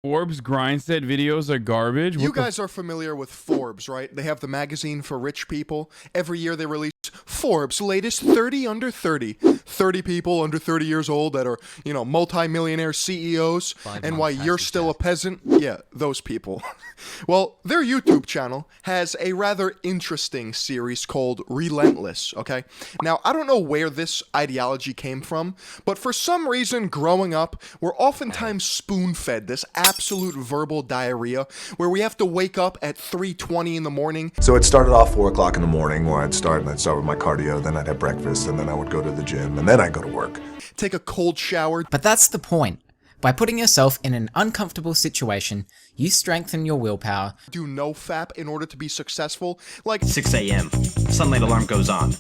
Forbes Grindset videos are garbage? You guys are familiar with Forbes, right? They have the magazine for rich people. Every year they release Forbes' latest 30 under 30. 30 people under 30 years old that are, you know, multi-millionaire CEOs. And why you're still a peasant? Yeah, those people. Well, their YouTube channel has a rather interesting series called Relentless, okay? Now, I don't know where this ideology came from, but for some reason, growing up, we're oftentimes spoon-fed this absolute verbal diarrhea where we have to wake up at 3:20 in the morning. So it started off 4 o'clock in the morning where I'd start with my cardio, then I'd have breakfast, and then I would go to the gym, and then I'd go to work. Take a cold shower. But that's the point. By putting yourself in an uncomfortable situation, you strengthen your willpower. Do no FAP in order to be successful. Like 6 a.m. Sunlight alarm goes on.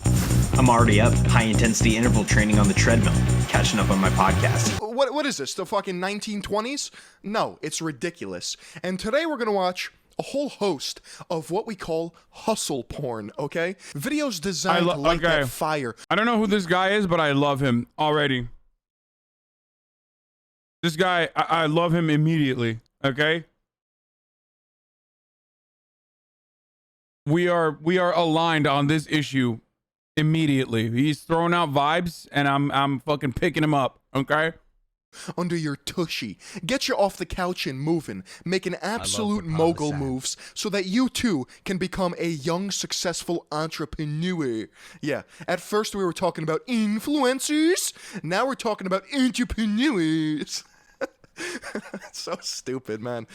I'm already up, high intensity interval training on the treadmill, catching up on my podcast. What is this, the fucking 1920s? No, it's ridiculous. And today we're gonna watch a whole host of what we call hustle porn, okay? Videos designed to light that fire. I don't know who this guy is, but I love him already. This guy, I love him immediately, okay? We are aligned on this issue immediately. He's throwing out vibes, and I'm fucking picking him up, okay? Under your tushy. Get you off the couch and moving, making absolute mogul moves so that you too can become a young, successful entrepreneur. Yeah, at first we were talking about influencers, now we're talking about entrepreneurs. So stupid, man.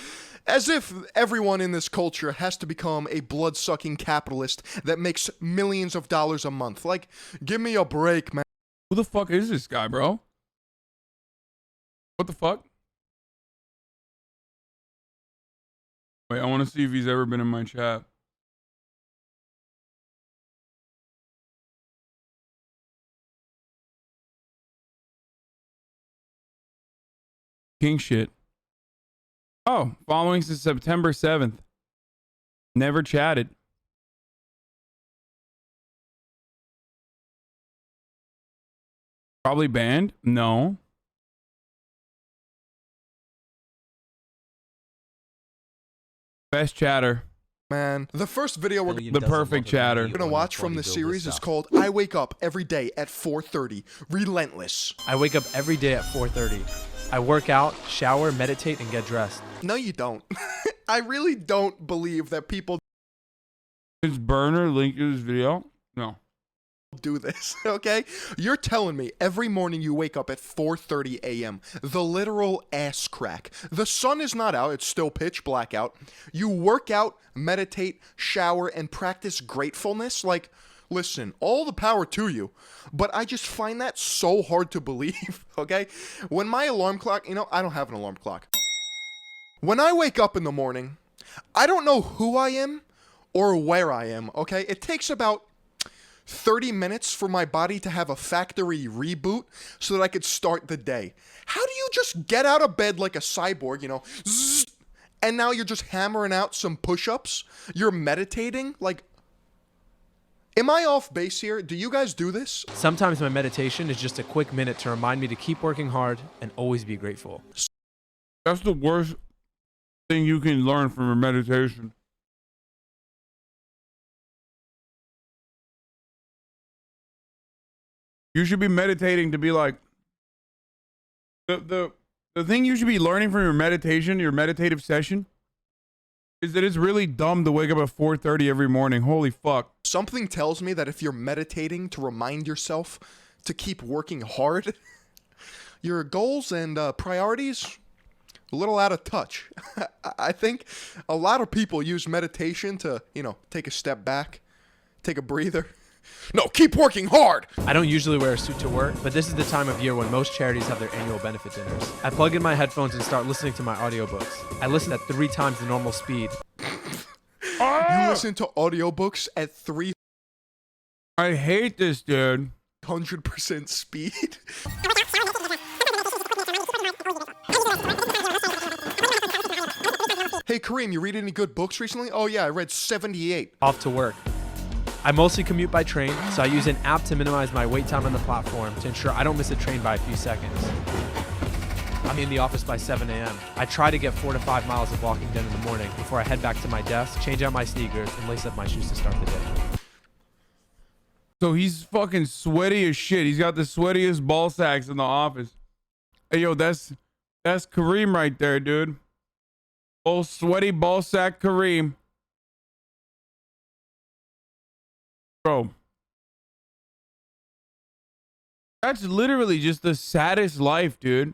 As if everyone in this culture has to become a blood-sucking capitalist that makes millions of dollars a month. Like, give me a break, man. Who the fuck is this guy, bro? What the fuck? Wait, I want to see if he's ever been in my chat. King shit. Oh, following since September 7th. Never chatted. Probably banned? No. Best chatter. Man, the first video we're the perfect chatter. gonna watch from the series is called I Wake Up Every Day at 4:30. Relentless. I wake up every day at 4:30. I work out, shower, meditate, and get dressed. No, you don't. I really don't believe that people Is burner link to this video? No. do this, okay? You're telling me every morning you wake up at 4:30 a.m. The literal ass crack. The sun is not out, it's still pitch black out. You work out, meditate, shower, and practice gratefulness? Like, listen, all the power to you, but I just find that so hard to believe, okay? When my alarm clock, you know, I don't have an alarm clock. When I wake up in the morning, I don't know who I am or where I am, okay? It takes about 30 minutes for my body to have a factory reboot so that I could start the day. How do you just get out of bed like a cyborg, you know, zzz, and now you're just hammering out some push-ups? You're meditating? Like, am I off base here? Do you guys do this? Sometimes my meditation is just a quick minute to remind me to keep working hard and always be grateful. That's the worst thing you can learn from your meditation. You should be meditating to be like the thing you should be learning from your meditation, your meditative session, is that it's really dumb to wake up at 4:30 every morning. Holy fuck. Something tells me that if you're meditating to remind yourself to keep working hard, your goals and priorities a little out of touch. I think a lot of people use meditation to, you know, take a step back, take a breather. No, keep working hard! I don't usually wear a suit to work, but this is the time of year when most charities have their annual benefit dinners. I plug in my headphones and start listening to my audiobooks. I listen at 3 times the normal speed. You listen to audiobooks at I hate this, dude. 300% speed? Hey Kareem, you read any good books recently? Oh yeah, I read 78. Off to work. I mostly commute by train, so I use an app to minimize my wait time on the platform to ensure I don't miss a train by a few seconds. I'm in the office by 7 a.m. I try to get 4 to 5 miles of walking done in the morning before I head back to my desk, change out my sneakers, and lace up my shoes to start the day. So he's fucking sweaty as shit. He's got the sweatiest ball sacks in the office. Hey, yo, that's Kareem right there, dude. Old sweaty ball sack Kareem. Bro. That's literally just the saddest life, dude.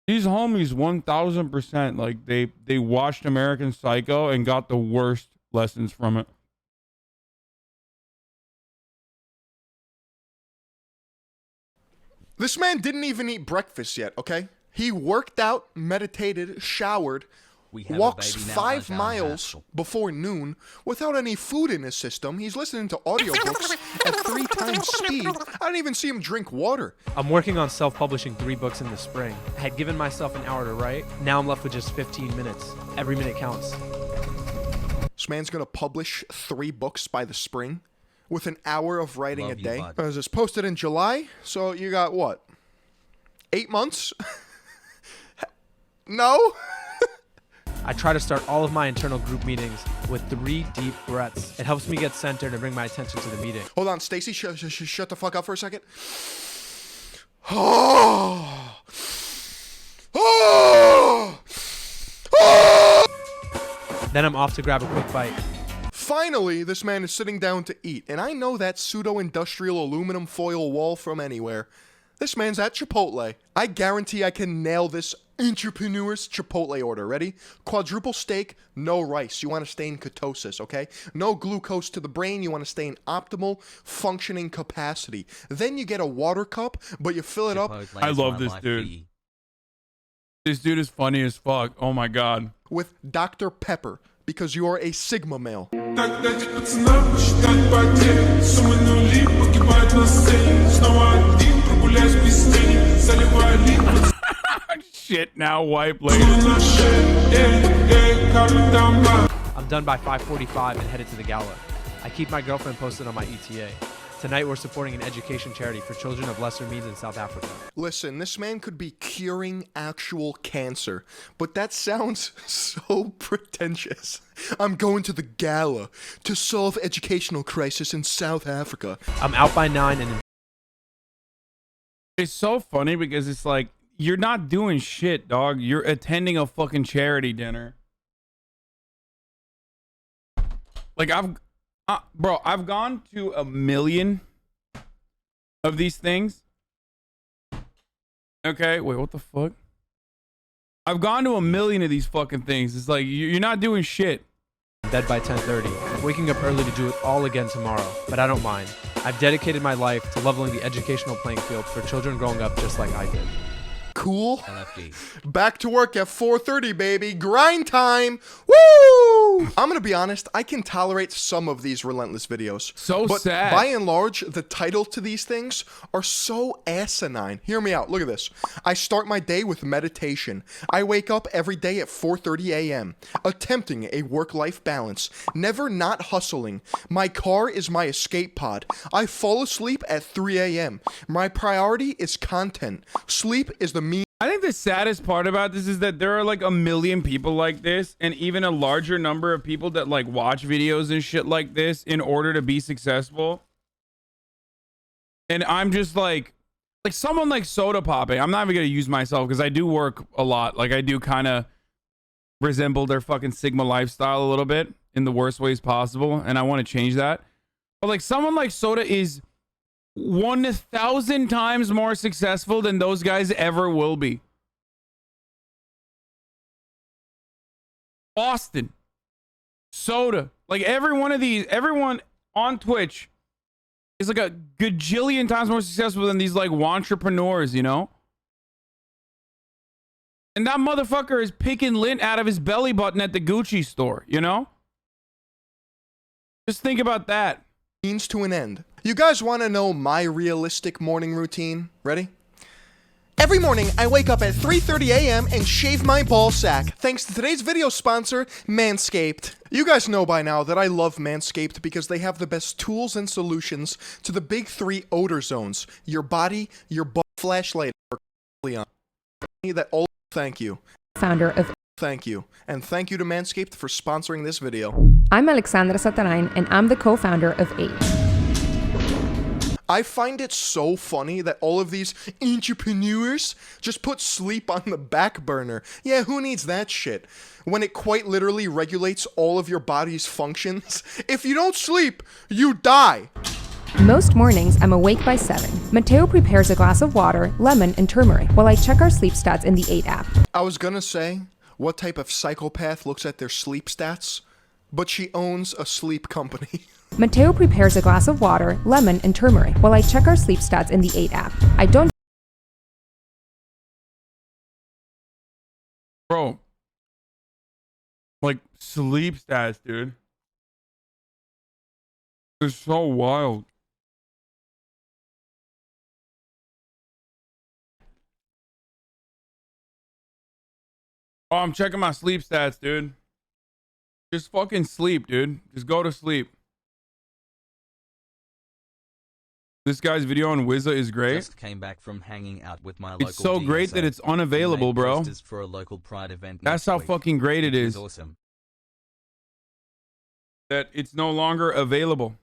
These homies 1000%, like they watched American Psycho and got the worst lessons from it. This man didn't even eat breakfast yet, okay? He worked out, meditated, showered, walks 5 miles before noon without any food in his system. He's listening to audiobooks at 3 times speed. I didn't even see him drink water. I'm working on self-publishing 3 books in the spring. I had given myself an hour to write. Now I'm left with just 15 minutes. Every minute counts. This man's gonna publish 3 books by the spring with an hour of writing a day. This is posted in July, so you got what? 8 months? No? I try to start all of my internal group meetings with 3 deep breaths. It helps me get centered and bring my attention to the meeting. Hold on, Stacy, shut the fuck up for a second. Oh. Oh. Oh. Then I'm off to grab a quick bite. Finally, this man is sitting down to eat, and I know that pseudo-industrial aluminum foil wall from anywhere. This man's at Chipotle. I guarantee I can nail this entrepreneur's Chipotle order. Ready? Quadruple steak, no rice. You want to stay in ketosis, okay? No glucose to the brain. You want to stay in optimal functioning capacity. Then you get a water cup, but you fill it up. I love this dude. This dude is funny as fuck. Oh my god. With Dr. Pepper, because you are a Sigma male. Shit, now wipe later. I'm done by 5:45 and headed to the gala. I keep my girlfriend posted on my ETA. Tonight we're supporting an education charity for children of lesser means in South Africa. Listen, this man could be curing actual cancer, but that sounds so pretentious. I'm going to the gala to solve educational crisis in South Africa. I'm out by 9 and It's so funny because it's like, you're not doing shit, dog. You're attending a fucking charity dinner. Like, bro, I've gone to 1 million of these things. Okay, wait, what the fuck? I've gone to 1 million of these fucking things. It's like, you're not doing shit. bed by 10:30. I'm waking up early to do it all again tomorrow, but I don't mind. I've dedicated my life to leveling the educational playing field for children growing up just like I did. Cool. Back to work at 4:30, baby. Grind time. Woo! I'm gonna be honest, I can tolerate some of these relentless videos. But sad. By and large, the title to these things are so asinine. Hear me out. Look at this. I start my day with meditation. I wake up every day at 4:30 a.m., attempting a work-life balance, never not hustling. My car is my escape pod. I fall asleep at 3 a.m. My priority is content. Sleep is the I think the saddest part about this is that there are like 1 million people like this, and even a larger number of people that like watch videos and shit like this in order to be successful. And I'm just like someone like Soda Popping. I'm not even gonna use myself because I do work a lot. Like I do kind of resemble their fucking Sigma lifestyle a little bit in the worst ways possible, and I want to change that. But like someone like Soda is 1,000 times more successful than those guys ever will be. Austin, Soda, like every one of these, everyone on Twitch is like a gajillion times more successful than these like entrepreneurs, you know? And that motherfucker is picking lint out of his belly button at the Gucci store, you know? Just think about that. Means to an end. You guys want to know my realistic morning routine? Ready? Every morning, I wake up at 3:30 a.m. and shave my ball sack, thanks to today's video sponsor, Manscaped. You guys know by now that I love Manscaped because they have the best tools and solutions to the big three odor zones: your body, your butt, flashlight, or Philion. That all thank you. Founder of Thank you. And thank you to Manscaped for sponsoring this video. I'm Alexandra Satarain, and I'm the co-founder of 8. I find it so funny that all of these entrepreneurs just put sleep on the back burner. Yeah, who needs that shit? When it quite literally regulates all of your body's functions. If you don't sleep, you die. Most mornings, I'm awake by 7. Mateo prepares a glass of water, lemon, and turmeric while I check our sleep stats in the 8 app. I was gonna say, what type of psychopath looks at their sleep stats? But she owns a sleep company. Mateo prepares a glass of water, lemon, and turmeric while I check our sleep stats in the 8 app. I don't Bro. Like, sleep stats, dude. It's so wild. Oh, I'm checking my sleep stats, dude. Just fucking sleep, dude. Just go to sleep. This guy's video on Wizza is great. Just came back from hanging out with my local It's so great that it's unavailable, bro. For a local pride event That's next how week. fucking great it is. Awesome. That it's no longer available.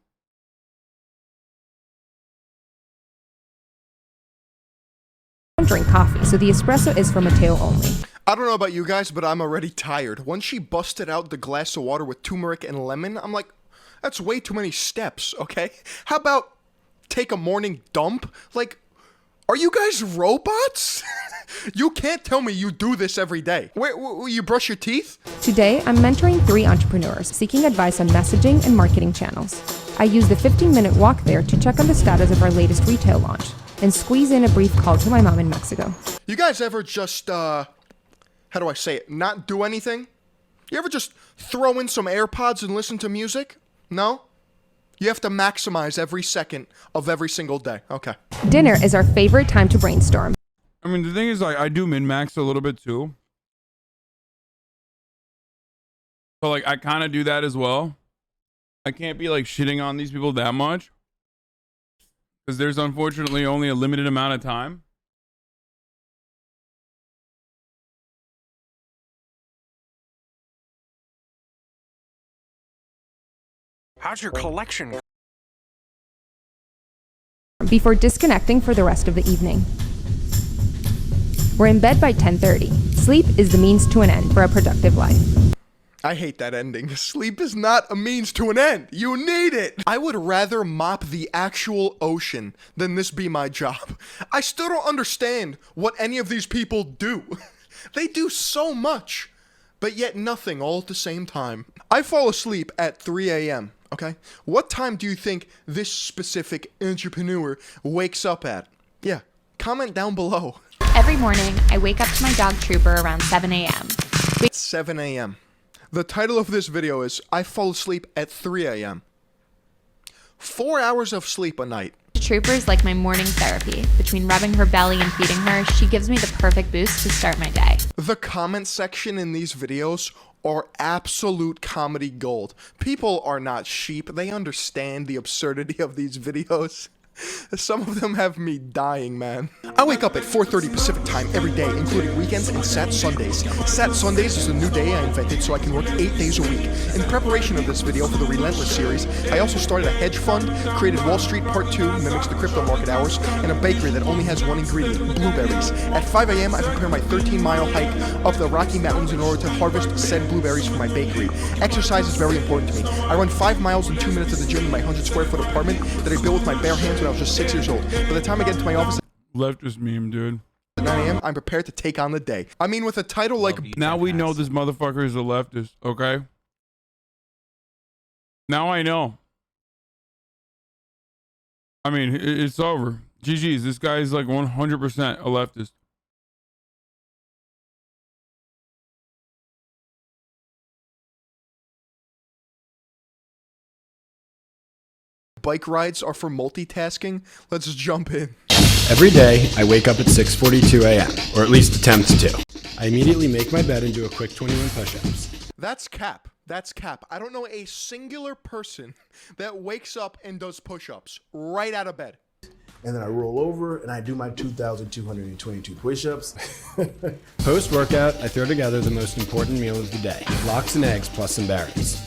drink coffee, so the espresso is for Mateo only. I don't know about you guys, but I'm already tired. Once she busted out the glass of water with turmeric and lemon, I'm like, that's way too many steps, okay? How about take a morning dump? Like, are you guys robots? You can't tell me you do this every day. Wait, you brush your teeth? Today, I'm mentoring 3 entrepreneurs seeking advice on messaging and marketing channels. I use the 15-minute walk there to check on the status of our latest retail launch and squeeze in a brief call to my mom in Mexico. You guys ever just, how do I say it, not do anything? You ever just throw in some AirPods and listen to music? No? You have to maximize every second of every single day. Okay. Dinner is our favorite time to brainstorm. I mean, the thing is, like, I do min-max a little bit too. So, like, I kind of do that as well. I can't be, like, shitting on these people that much. Because there's unfortunately only a limited amount of time. How's your collection? Before disconnecting for the rest of the evening. We're in bed by 10:30. Sleep is the means to an end for a productive life. I hate that ending. Sleep is not a means to an end. You need it. I would rather mop the actual ocean than this be my job. I still don't understand what any of these people do. They do so much, but yet nothing all at the same time. I fall asleep at 3 a.m., okay? What time do you think this specific entrepreneur wakes up at? Yeah, comment down below. Every morning, I wake up to my dog Trooper around 7 a.m. 7 a.m. The title of this video is I fall asleep at 3 a.m. 4 hours of sleep a night. Trooper's like my morning therapy. Between rubbing her belly and feeding her, she gives me the perfect boost to start my day. The comment section in these videos are absolute comedy gold. People are not sheep. They understand the absurdity of these videos. Some of them have me dying, man. I wake up at 4:30 Pacific time every day, including weekends and Sat Sundays. Sat Sundays is a new day I invented so I can work 8 days a week. In preparation of this video for the Relentless series, I also started a hedge fund, created Wall Street Part 2, mimics the crypto market hours, and a bakery that only has one ingredient, blueberries. At 5 a.m., I prepare my 13-mile hike up the Rocky Mountains in order to harvest said blueberries for my bakery. Exercise is very important to me. I run 5 miles in 2 minutes at the gym in my 100-square-foot apartment that I built with my bare hands when I was just 6 years old. By the time I get into my office Leftist meme, dude. at 9 a.m., I'm prepared to take on the day. I mean, with a title like... Now we know this motherfucker is a leftist, okay? Now I know. I mean, it's over. GG's, this guy is like 100% a leftist. Bike rides are for multitasking, let's just jump in. Every day, I wake up at 6:42 a.m., or at least attempt to. I immediately make my bed and do a quick 21 push-ups. That's cap. That's cap. I don't know a singular person that wakes up and does push-ups right out of bed. And then I roll over and I do my 2,222 push-ups. Post-workout, I throw together the most important meal of the day, lox and eggs plus some berries.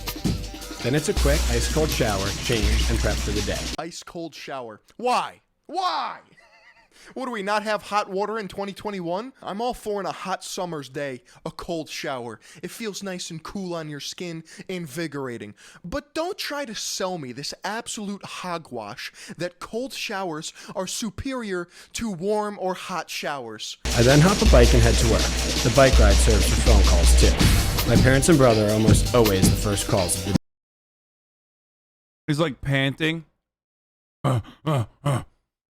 Then it's a quick ice-cold shower, change, and prep for the day. Ice-cold shower. Why? Why? What, do we not have hot water in 2021? I'm all for in a hot summer's day, a cold shower. It feels nice and cool on your skin, invigorating. But don't try to sell me this absolute hogwash that cold showers are superior to warm or hot showers. I then hop a bike and head to work. The bike ride serves for phone calls too. My parents and brother are almost always the first calls of the day. He's like panting.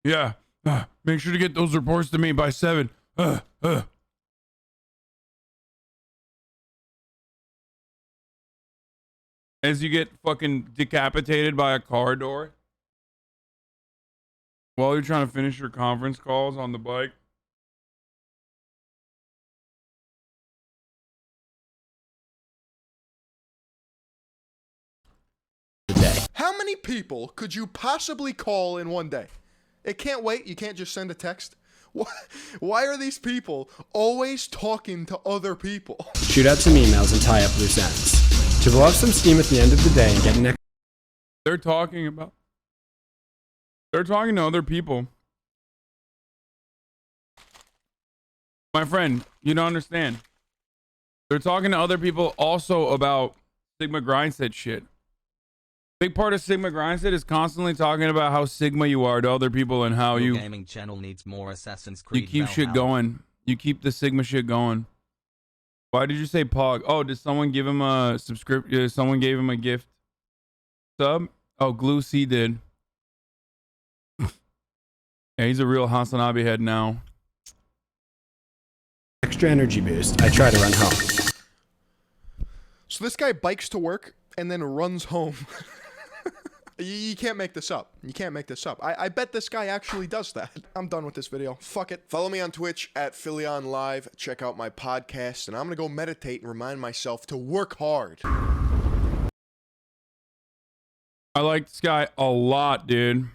Yeah. Make sure to get those reports to me by 7. As you get fucking decapitated by a car door while you're trying to finish your conference calls on the bike. How many people could you possibly call in one day? It can't wait. You can't just send a text. Why are these people always talking to other people? Shoot out some emails and tie up loose ends. To blow off some steam at the end of the day and get an They're talking to other people. My friend, you don't understand. They're talking to other people also about Sigma Grindset shit. Big part of Sigma Grindset is constantly talking about how Sigma you are to other people and how Your gaming channel needs more Assassin's Creed. you keep shit going. You keep the Sigma shit going. Why did you say Pog? Oh, did someone give him a subscription? Someone gave him a gift sub? Oh, Glue C did. Yeah, he's a real HasanAbi head now. extra energy boost, I try to run home. So this guy bikes to work and then runs home. You can't make this up. You can't make this up. I bet this guy actually does that. I'm done with this video. Fuck it. Follow me on Twitch at Philion Live. Check out my podcast. And I'm going to go meditate and remind myself to work hard. I like this guy a lot, dude.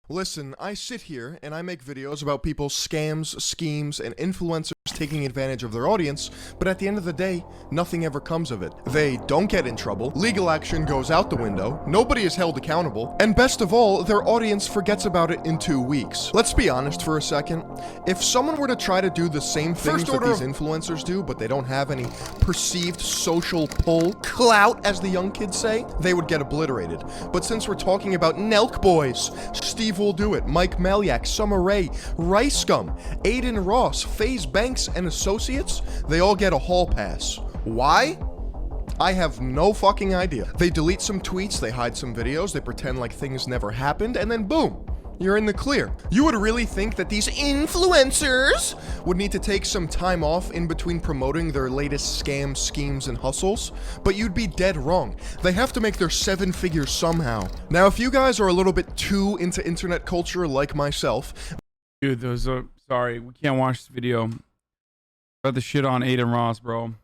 Listen, I sit here and I make videos about people's scams, schemes, and influencers taking advantage of their audience, but at the end of the day, nothing ever comes of it. They don't get in trouble, legal action goes out the window, nobody is held accountable, and best of all, their audience forgets about it in 2 weeks. Let's be honest for a second. If someone were to try to do the same things that these influencers do, but they don't have any perceived social pull, clout, as the young kids say, they would get obliterated. But since we're talking about Nelk Boys, Steve will do it, Mike Maliak, Summer Rae, Rice Gum, Adin Ross, FaZe Banks, and Associates, they all get a hall pass. Why? I have no fucking idea. They delete some tweets, they hide some videos, they pretend like things never happened, and then boom, you're in the clear. You would really think that these influencers would need to take some time off in between promoting their latest scams, schemes, and hustles, but you'd be dead wrong. They have to make their 7 figures somehow. Now, if you guys are a little bit too into internet culture like myself... Dude, those are... Sorry, we can't watch this video. About the shit on Adin Ross, bro.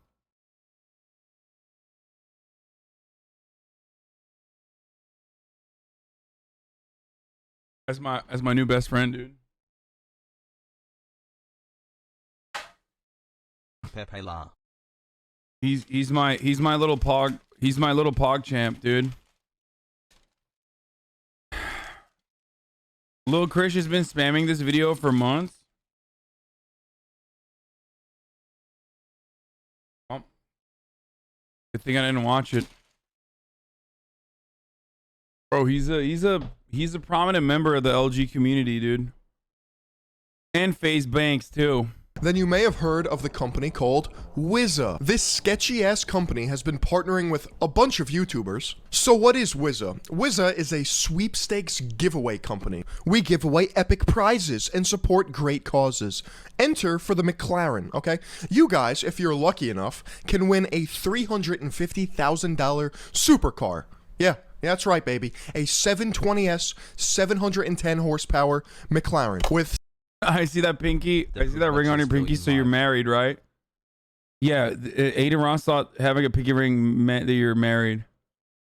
As my new best friend, dude. Pepe La. He's my little pog champ, dude. Lil Krish has been spamming this video for months. Oh. Good thing I didn't watch it. Bro, he's a prominent member of the LG community, dude. And FaZe Banks too. Then you may have heard of the company called Wizza. This sketchy-ass company has been partnering with a bunch of YouTubers. So what is Wizza? Wizza is a sweepstakes giveaway company. We give away epic prizes and support great causes. Enter for the McLaren, okay? You guys, if you're lucky enough, can win a $350,000 supercar. Yeah, that's right, baby. A 720S, 710 horsepower McLaren with... I see that pinky. I see that ring on your pinky, so you're married, right? Yeah, Adin Ross thought having a pinky ring meant that you're married.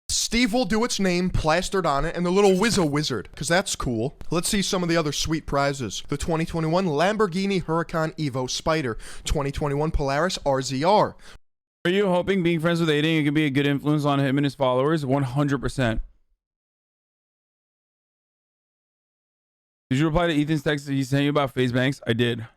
Steve will do its name plastered on it and the little Wizza wizard, because that's cool. Let's see some of the other sweet prizes. The 2021 Lamborghini Huracan Evo Spider, 2021 Polaris RZR. Are you hoping being friends with Adin it could be a good influence on him and his followers? 100%. Did you reply to Ethan's text that he sent you about FaZe Banks? I did.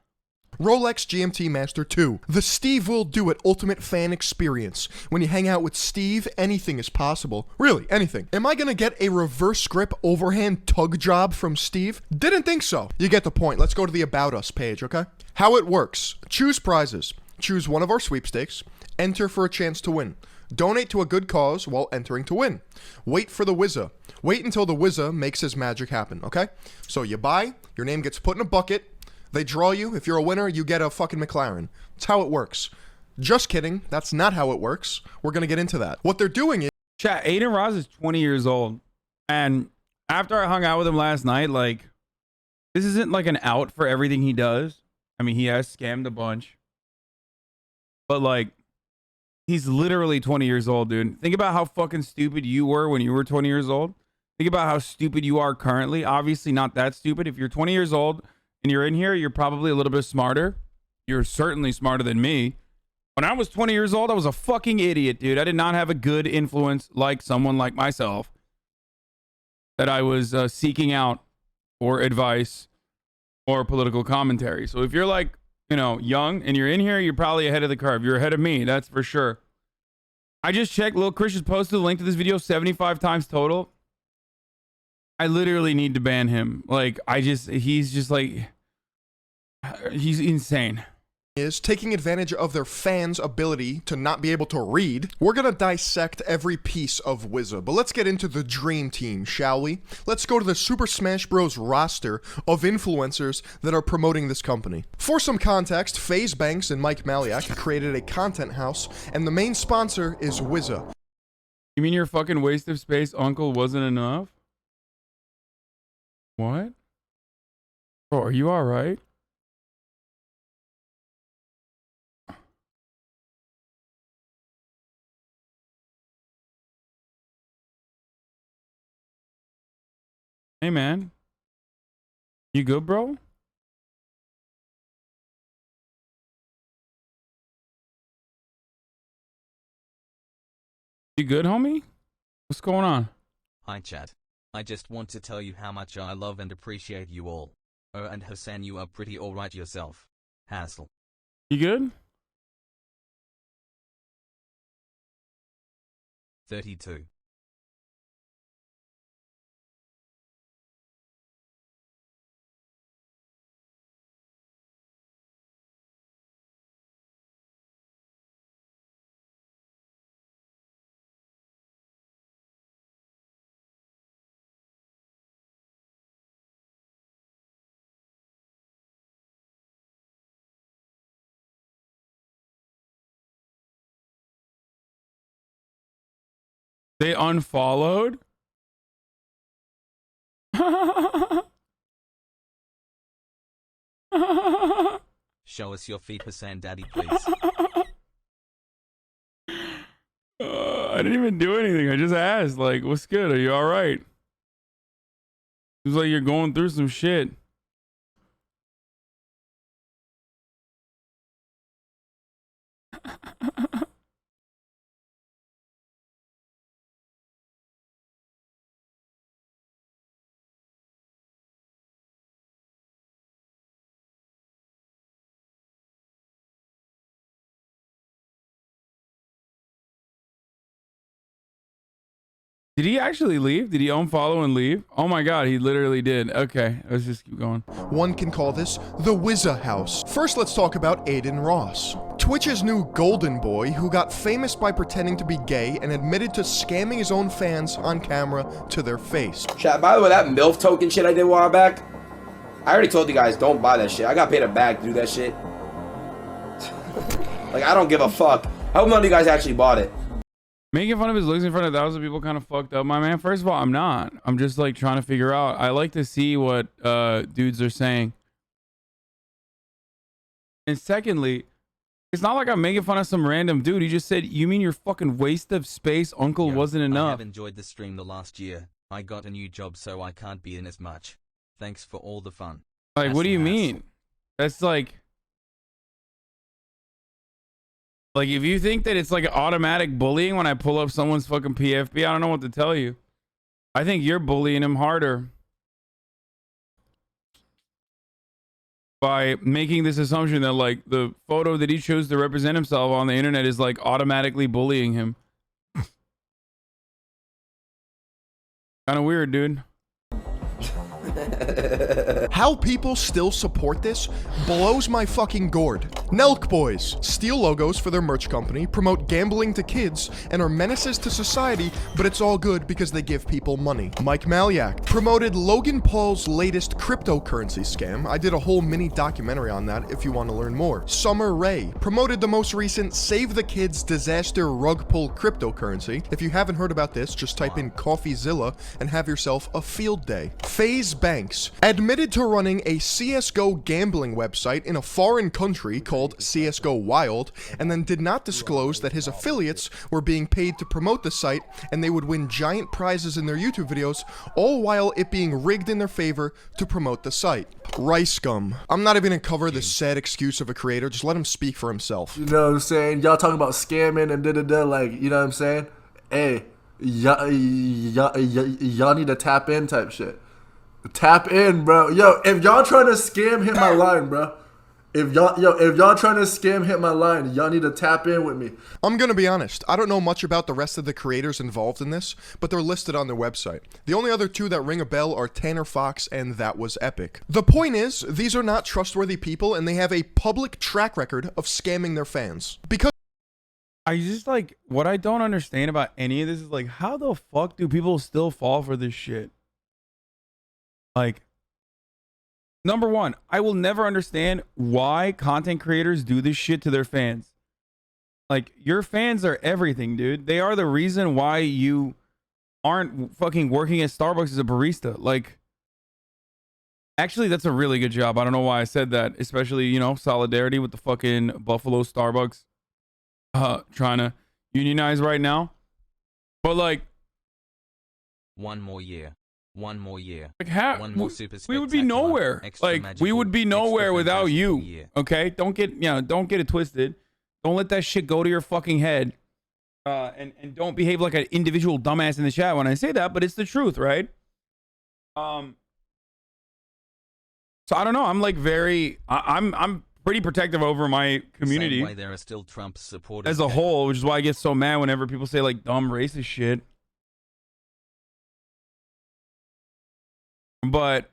Rolex GMT Master 2. The Steve Will Do It Ultimate Fan Experience. When you hang out with Steve, anything is possible. Really, anything. Am I gonna get a reverse grip overhand tug job from Steve? Didn't think so. You get the point. Let's go to the About Us page, okay? How it works. Choose prizes. Choose one of our sweepstakes. Enter for a chance to win. Donate to a good cause while entering to win. Wait for the Wizza. Wait until the Wizza makes his magic happen, okay? So you buy, your name gets put in a bucket, they draw you. If you're a winner, you get a fucking McLaren. That's how it works. Just kidding. That's not how it works. We're going to get into that. What they're doing is... Chat, Adin Ross is 20 years old. And after I hung out with him last night, like, this isn't like an out for everything he does. I mean, he has scammed a bunch. But, like, he's literally 20 years old, dude. Think about how fucking stupid you were when you were 20 years old. Think about how stupid you are currently. Obviously not that stupid. If you're 20 years old... and you're in here, you're probably a little bit smarter. You're certainly smarter than me. When I was 20 years old, I was a fucking idiot, dude. I did not have a good influence like someone like myself that I was seeking out for advice or political commentary. So if you're like, you know, young and you're in here, you're probably ahead of the curve. You're ahead of me, that's for sure. I just checked. Lil Chris has posted the link to this video 75 times total. I literally need to ban him. Like, he's just like... he's insane. Is taking advantage of their fans' ability to not be able to read. We're gonna dissect every piece of Wizza, but let's get into the dream team, shall we? Let's go to the Super Smash Bros. Roster of influencers that are promoting this company. For some context, FaZe Banks and Mike Maliak created a content house, and the main sponsor is Wizza. You mean your fucking waste of space uncle wasn't enough? What? Bro, are you alright? Hey, man. You good, bro? You good, homie? What's going on? Hi, chat. I just want to tell you how much I love and appreciate you all. Oh, and Hasan, you are pretty alright yourself. Hassle. You good? 32. They unfollowed? Show us your feet, Hasan Daddy, please. I didn't even do anything. I just asked, like, what's good? Are you all right? Seems like you're going through some shit. Did he actually leave? Did he unfollow and leave? Oh my god, he literally did. Okay, let's just keep going. One can call this the Wizza House. First, let's talk about Adin Ross. Twitch's new golden boy who got famous by pretending to be gay and admitted to scamming his own fans on camera to their face. Chat, by the way, that MILF token shit I did a while back, I already told you guys, don't buy that shit. I got paid a bag to do that shit. Like, I don't give a fuck. I hope none of you guys actually bought it. Making fun of his looks in front of thousands of people kind of fucked up, my man. First of all, I'm not. I'm just like trying to figure out. I like to see what dudes are saying. And secondly, it's not like I'm making fun of some random dude. He just said, you mean your fucking waste of space uncle wasn't I enough? have enjoyed the stream the last year. I got a new job, so I can't be in as much. Thanks for all the fun. Like, what do you mean? That's like if you think that it's like automatic bullying when I pull up someone's fucking PFP, I don't know what to tell you. I think you're bullying him harder by making this assumption that like the photo that he chose to represent himself on the internet is like automatically bullying him. Kind of weird, dude. How people still support this blows my fucking gourd. Nelk Boys steal logos for their merch company, promote gambling to kids, and are menaces to society, but it's all good because they give people money. Mike Malyak promoted Logan Paul's latest cryptocurrency scam. I did a whole mini documentary on that if you want to learn more. Summer Rae promoted the most recent Save the Kids disaster rug pull cryptocurrency. If you haven't heard about this, just type in CoffeeZilla and have yourself a field day. FaZe Banks admitted to running a CSGO gambling website in a foreign country called CSGO Wild, and then did not disclose that his affiliates were being paid to promote the site and they would win giant prizes in their YouTube videos, all while it being rigged in their favor to promote the site. Rice Gum. I'm not even gonna cover the sad excuse of a creator, just let him speak for himself. You know what I'm saying? Y'all talking about scamming and da-da-da, like, you know what I'm saying? Hey, y'all need to tap in type shit. Tap in, bro. Yo, if y'all trying to scam, hit my line, bro. If y'all trying to scam, hit my line. Y'all need to tap in with me. I'm gonna be honest, I don't know much about the rest of the creators involved in this, but they're listed on their website. The only other two that ring a bell are Tanner Fox and That Was Epic. The point is, these are not trustworthy people and they have a public track record of scamming their fans. Because I just like, what I don't understand about any of this is like, how the fuck do people still fall for this shit? Like, number one, I will never understand why content creators do this shit to their fans. Like, your fans are everything, dude. They are the reason why you aren't fucking working at Starbucks as a barista. Like, actually, that's a really good job. I don't know why I said that, especially, you know, solidarity with the fucking Buffalo Starbucks trying to unionize right now. But like, one more year. One more year. Like, how, one more super we would be nowhere. Like, we would be nowhere without you. Okay, don't get it twisted. Don't let that shit go to your fucking head. And don't behave like an individual dumbass in the chat when I say that, but it's the truth, right? So I don't know. I'm like I'm pretty protective over my community. Same way there are still Trump supporters as a whole, which is why I get so mad whenever people say like dumb racist shit. But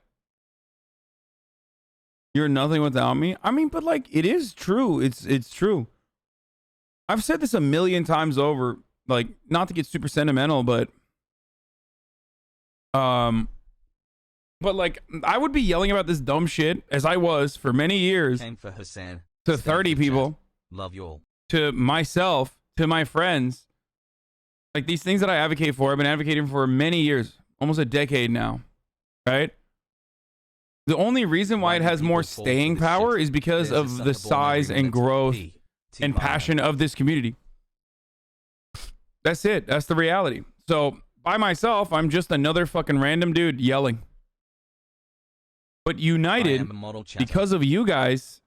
you're nothing without me. I mean, but like, it is true. It's true. I've said this a million times over, like, not to get super sentimental, but like, I would be yelling about this dumb shit as I was for many years. Came for Hasan. To 30 people. Love you all. To myself, to my friends. Like, these things that I advocate for, I've been advocating for many years, almost a decade now. Right? The only reason why it has more staying power is because of the size and growth and passion of this community. That's it. That's the reality. So by myself, I'm just another fucking random dude yelling. But united, because of you guys,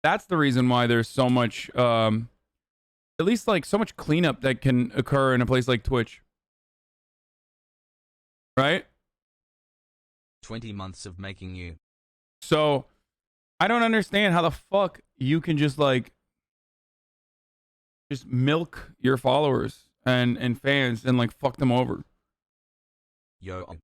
that's the reason why there's so much, at least like so much cleanup that can occur in a place like Twitch. Right? 20 months of making you. So I don't understand how the fuck you can just like just milk your followers and fans and like fuck them over. Yo.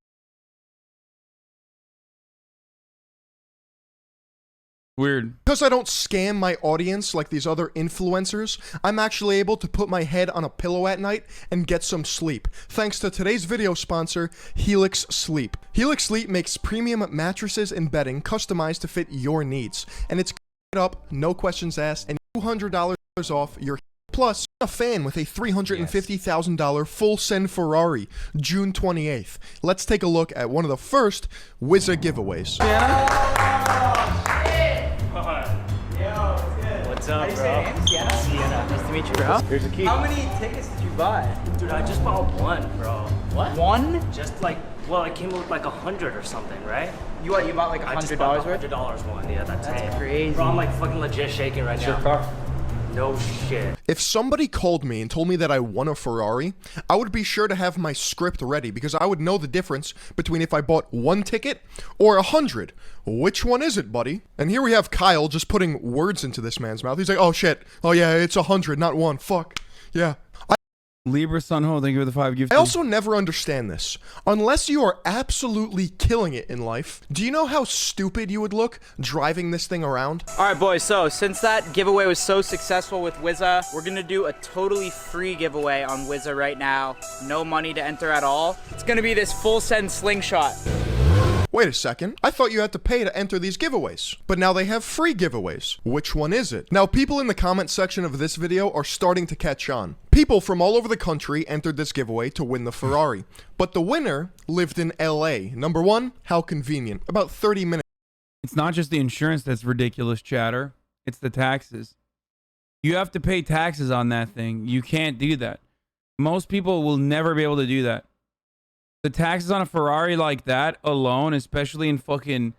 Weird. Because I don't scam my audience like these other influencers, I'm actually able to put my head on a pillow at night and get some sleep. Thanks to today's video sponsor, Helix Sleep. Helix Sleep makes premium mattresses and bedding customized to fit your needs. And it's up, no questions asked, and $200 off your Plus, a fan with a $350,000 full send Ferrari, June 28th. Let's take a look at one of the first Wizza giveaways. What's up, bro? Sienna. Nice to meet you, bro. Here's the key. How many tickets did you buy? Dude, I just bought one, bro. What? One? Just like, well, it came with like 100 or something, right? You bought like $100 worth? $100 one, yeah, that's it. Crazy. Bro, I'm like fucking legit shaking right now. Your car? No shit. If somebody called me and told me that I won a Ferrari, I would be sure to have my script ready because I would know the difference between if I bought one ticket or 100. Which one is it, buddy? And here we have Kyle just putting words into this man's mouth. He's like, oh shit. Oh yeah, it's 100, not one. Fuck. Yeah. Libra Sunho, thank you for the 5 gifts. I also never understand this. Unless you are absolutely killing it in life, do you know how stupid you would look driving this thing around? All right, boys, so since that giveaway was so successful with Wizza, we're gonna do a totally free giveaway on Wizza right now. No money to enter at all. It's gonna be this full send slingshot. Wait a second, I thought you had to pay to enter these giveaways, but now they have free giveaways. Which one is it? Now, people in the comment section of this video are starting to catch on. People from all over the country entered this giveaway to win the Ferrari, but the winner lived in LA. Number one, how convenient. About 30 minutes. It's not just the insurance that's ridiculous, chatter. It's the taxes. You have to pay taxes on that thing. You can't do that. Most people will never be able to do that. The taxes on a Ferrari like that alone, especially in fucking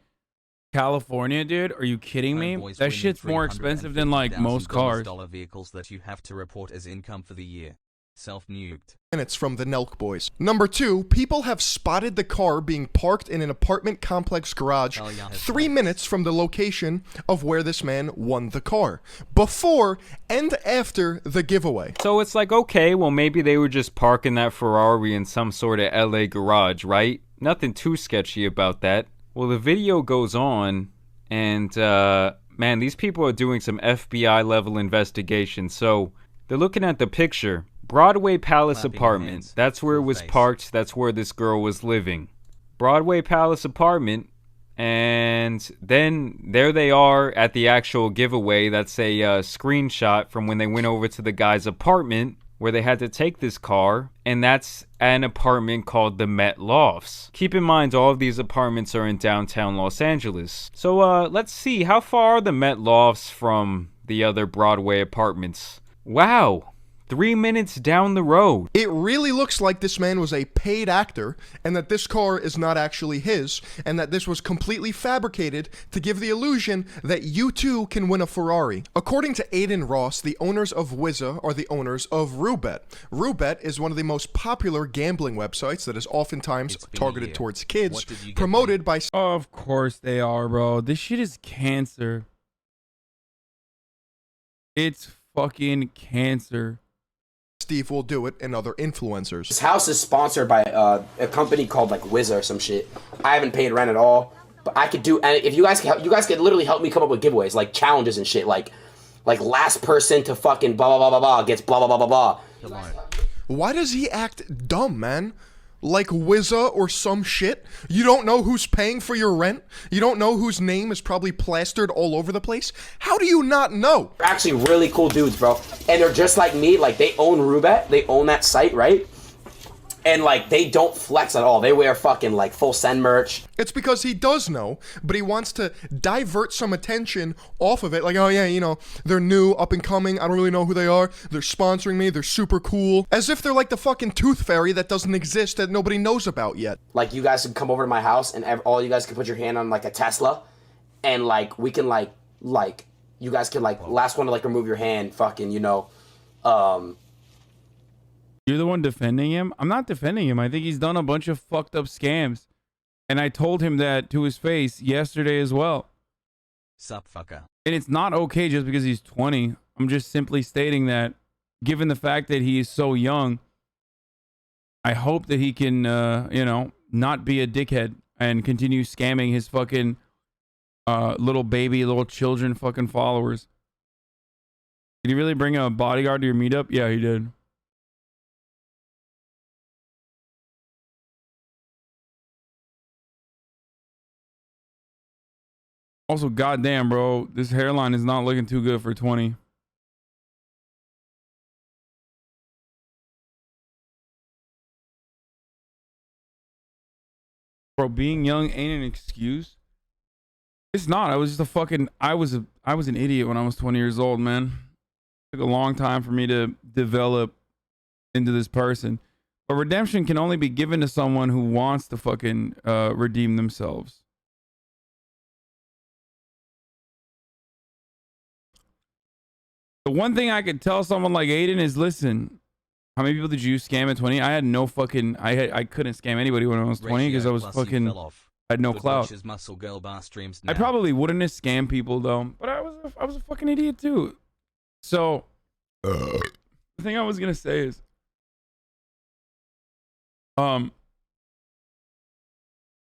California, dude, are you kidding me? That shit's more expensive than like most cars. Vehicles that you have to report as income for the year. Self-nuked. Minutes from the Nelk boys. Number two, people have spotted the car being parked in an apartment complex garage 3 minutes from the location of where this man won the car, before and after the giveaway. So it's like, okay, well maybe they were just parking that Ferrari in some sort of LA garage, right? Nothing too sketchy about that. Well, the video goes on, and man, these people are doing some FBI level investigation. So they're looking at the picture. Broadway Palace apartment. That's where it was parked. That's where this girl was living. Broadway Palace apartment. And then there they are at the actual giveaway. That's a screenshot from when they went over to the guy's apartment where they had to take this car. And that's an apartment called the Met Lofts. Keep in mind, all of these apartments are in downtown Los Angeles. So let's see, how far are the Met Lofts from the other Broadway apartments? Wow. 3 minutes down the road. It really looks like this man was a paid actor and that this car is not actually his and that this was completely fabricated to give the illusion that you too can win a Ferrari. According to Adin Ross, the owners of Wizza are the owners of Roobet. Roobet is one of the most popular gambling websites that is oftentimes targeted towards kids, promoted by... Of course they are, bro. This shit is cancer. It's fucking cancer. Steve will do it and other influencers. This house is sponsored by a company called like Wizza or some shit. I haven't paid rent at all, but I could do. And if you guys could literally help me come up with giveaways like challenges and shit, like last person to fucking blah blah blah blah blah gets blah blah blah blah blah. Why does he act dumb, man? Like Wizza or some shit? You don't know who's paying for your rent? You don't know whose name is probably plastered all over the place? How do you not know? They're actually really cool dudes, bro. And they're just like me. Like, they own Roobet. They own that site, right? And, like, they don't flex at all. They wear fucking, like, full send merch. It's because he does know, but he wants to divert some attention off of it. Like, oh, yeah, you know, they're new, up and coming. I don't really know who they are. They're sponsoring me. They're super cool. As if they're like the fucking tooth fairy that doesn't exist that nobody knows about yet. Like, you guys can come over to my house, and all you guys can put your hand on, like, a Tesla. And, like, we can, like, you guys can, like, last one to, like, remove your hand, fucking, you know, You're the one defending him? I'm not defending him. I think he's done a bunch of fucked up scams. And I told him that to his face yesterday as well. Sup, fucker. And it's not okay just because he's 20. I'm just simply stating that, given the fact that he is so young, I hope that he can, you know, not be a dickhead and continue scamming his fucking little children fucking followers. Did he really bring a bodyguard to your meetup? Yeah, he did. Also, goddamn, bro, this hairline is not looking too good for 20. Bro, being young ain't an excuse. It's not. I was just a fucking. I was an idiot when I was 20 years old, man. It took a long time for me to develop into this person. But redemption can only be given to someone who wants to fucking redeem themselves. The one thing I could tell someone like Adin is, listen, how many people did you scam at 20? I had no fucking, I couldn't scam anybody when I was 20 because I was fucking, I had no clout. Muscle girl bar streams I now. probably wouldn't have scammed people though, but I was a fucking idiot too. So, the thing I was gonna say is, and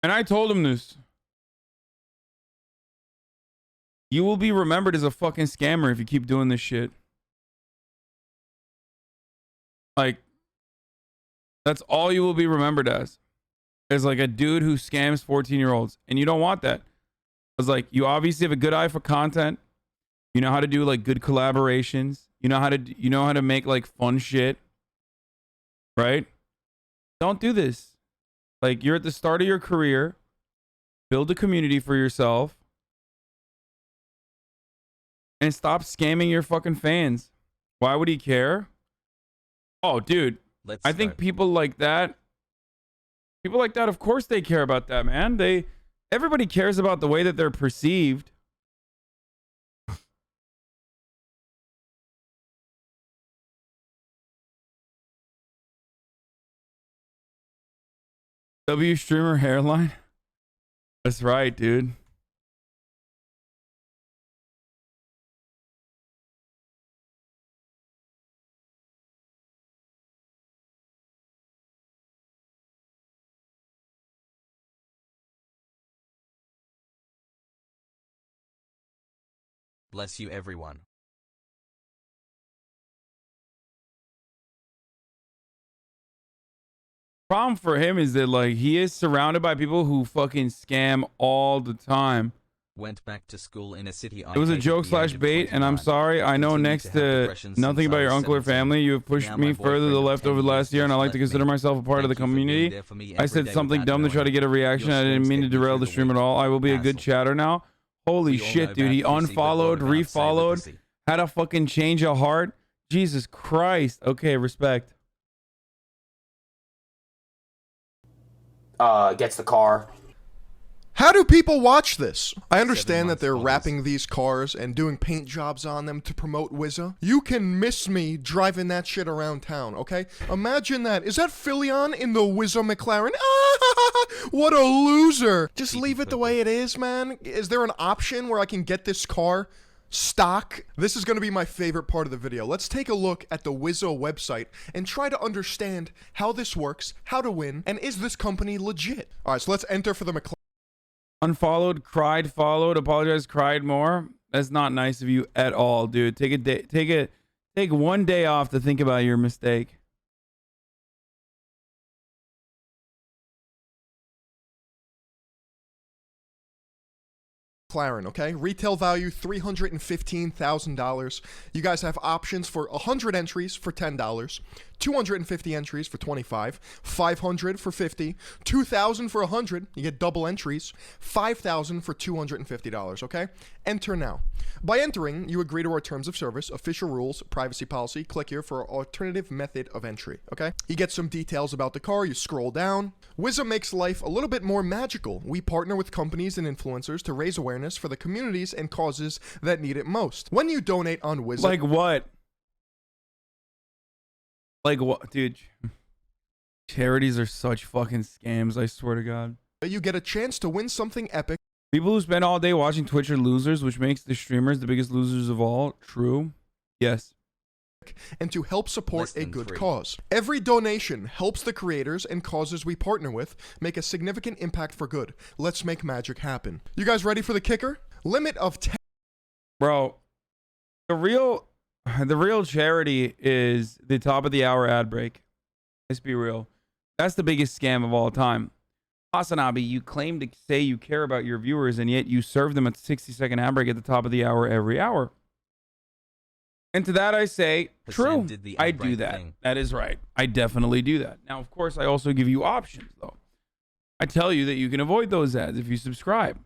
I told him this. You will be remembered as a fucking scammer if you keep doing this shit. Like, that's all you will be remembered as. Is like a dude who scams 14-year-olds. And you don't want that. It's like, you obviously have a good eye for content. You know how to do like good collaborations. You know how to make like fun shit. Right? Don't do this. Like, you're at the start of your career. Build a community for yourself. And stop scamming your fucking fans. Why would he care? Oh, dude. I think people like that, of course they care about that, man. Everybody cares about the way that they're perceived. W streamer hairline? That's right, dude. Bless you, everyone. Problem for him is that like he is surrounded by people who fucking scam all the time. Went back to school in a city. It was a joke slash bait, and I'm sorry. I know next to nothing about your uncle or family. You have pushed me further to the left over the last year, and I like to consider myself a part of the community. I said something dumb to try to get a reaction. I didn't mean to derail the stream at all. I will be a good chatter now. Holy shit, dude. He unfollowed, refollowed, had a fucking change of heart. Jesus Christ. Okay, respect. Gets the car. How do people watch this? I understand that they're wrapping these cars and doing paint jobs on them to promote Wizza. You can miss me driving that shit around town, okay? Imagine that. Is that Philion in the Wizza McLaren? Ah, what a loser. Just leave it the way it is, man. Is there an option where I can get this car stock? This is going to be my favorite part of the video. Let's take a look at the Wizza website and try to understand how this works, how to win, and is this company legit? All right, so let's enter for the McLaren. Unfollowed, cried, followed, apologized, cried more. That's not nice of you at all, dude. Take one day off to think about your mistake. McLaren, okay? Retail value $315,000. You guys have options for 100 entries for $10, 250 entries for $25, 500 for $50, 2,000 for 100. You get double entries, 5,000 for $250, okay? Enter now. By entering, you agree to our terms of service, official rules, privacy policy. Click here for our alternative method of entry, okay? You get some details about the car. You scroll down. Wizza makes life a little bit more magical. We partner with companies and influencers to raise awareness for the communities and causes that need it most. When you donate on Wizza... Like what? Like what? Dude, charities are such fucking scams, I swear to God. You get a chance to win something epic. People who spend all day watching Twitch are losers, which makes the streamers the biggest losers of all. True. Yes. And to help support a good cause. Every donation helps the creators and causes we partner with make a significant impact for good. Let's make magic happen. You guys ready for the kicker? Limit of 10. Bro, the real charity is the top of the hour ad break. Let's be real. That's the biggest scam of all time. HasanAbi, you claim to say you care about your viewers, and yet you serve them a 60-second ad break at the top of the hour every hour. And to that I say, true, I do that. That is right. I definitely do that. Now, of course, I also give you options, though. I tell you that you can avoid those ads if you subscribe.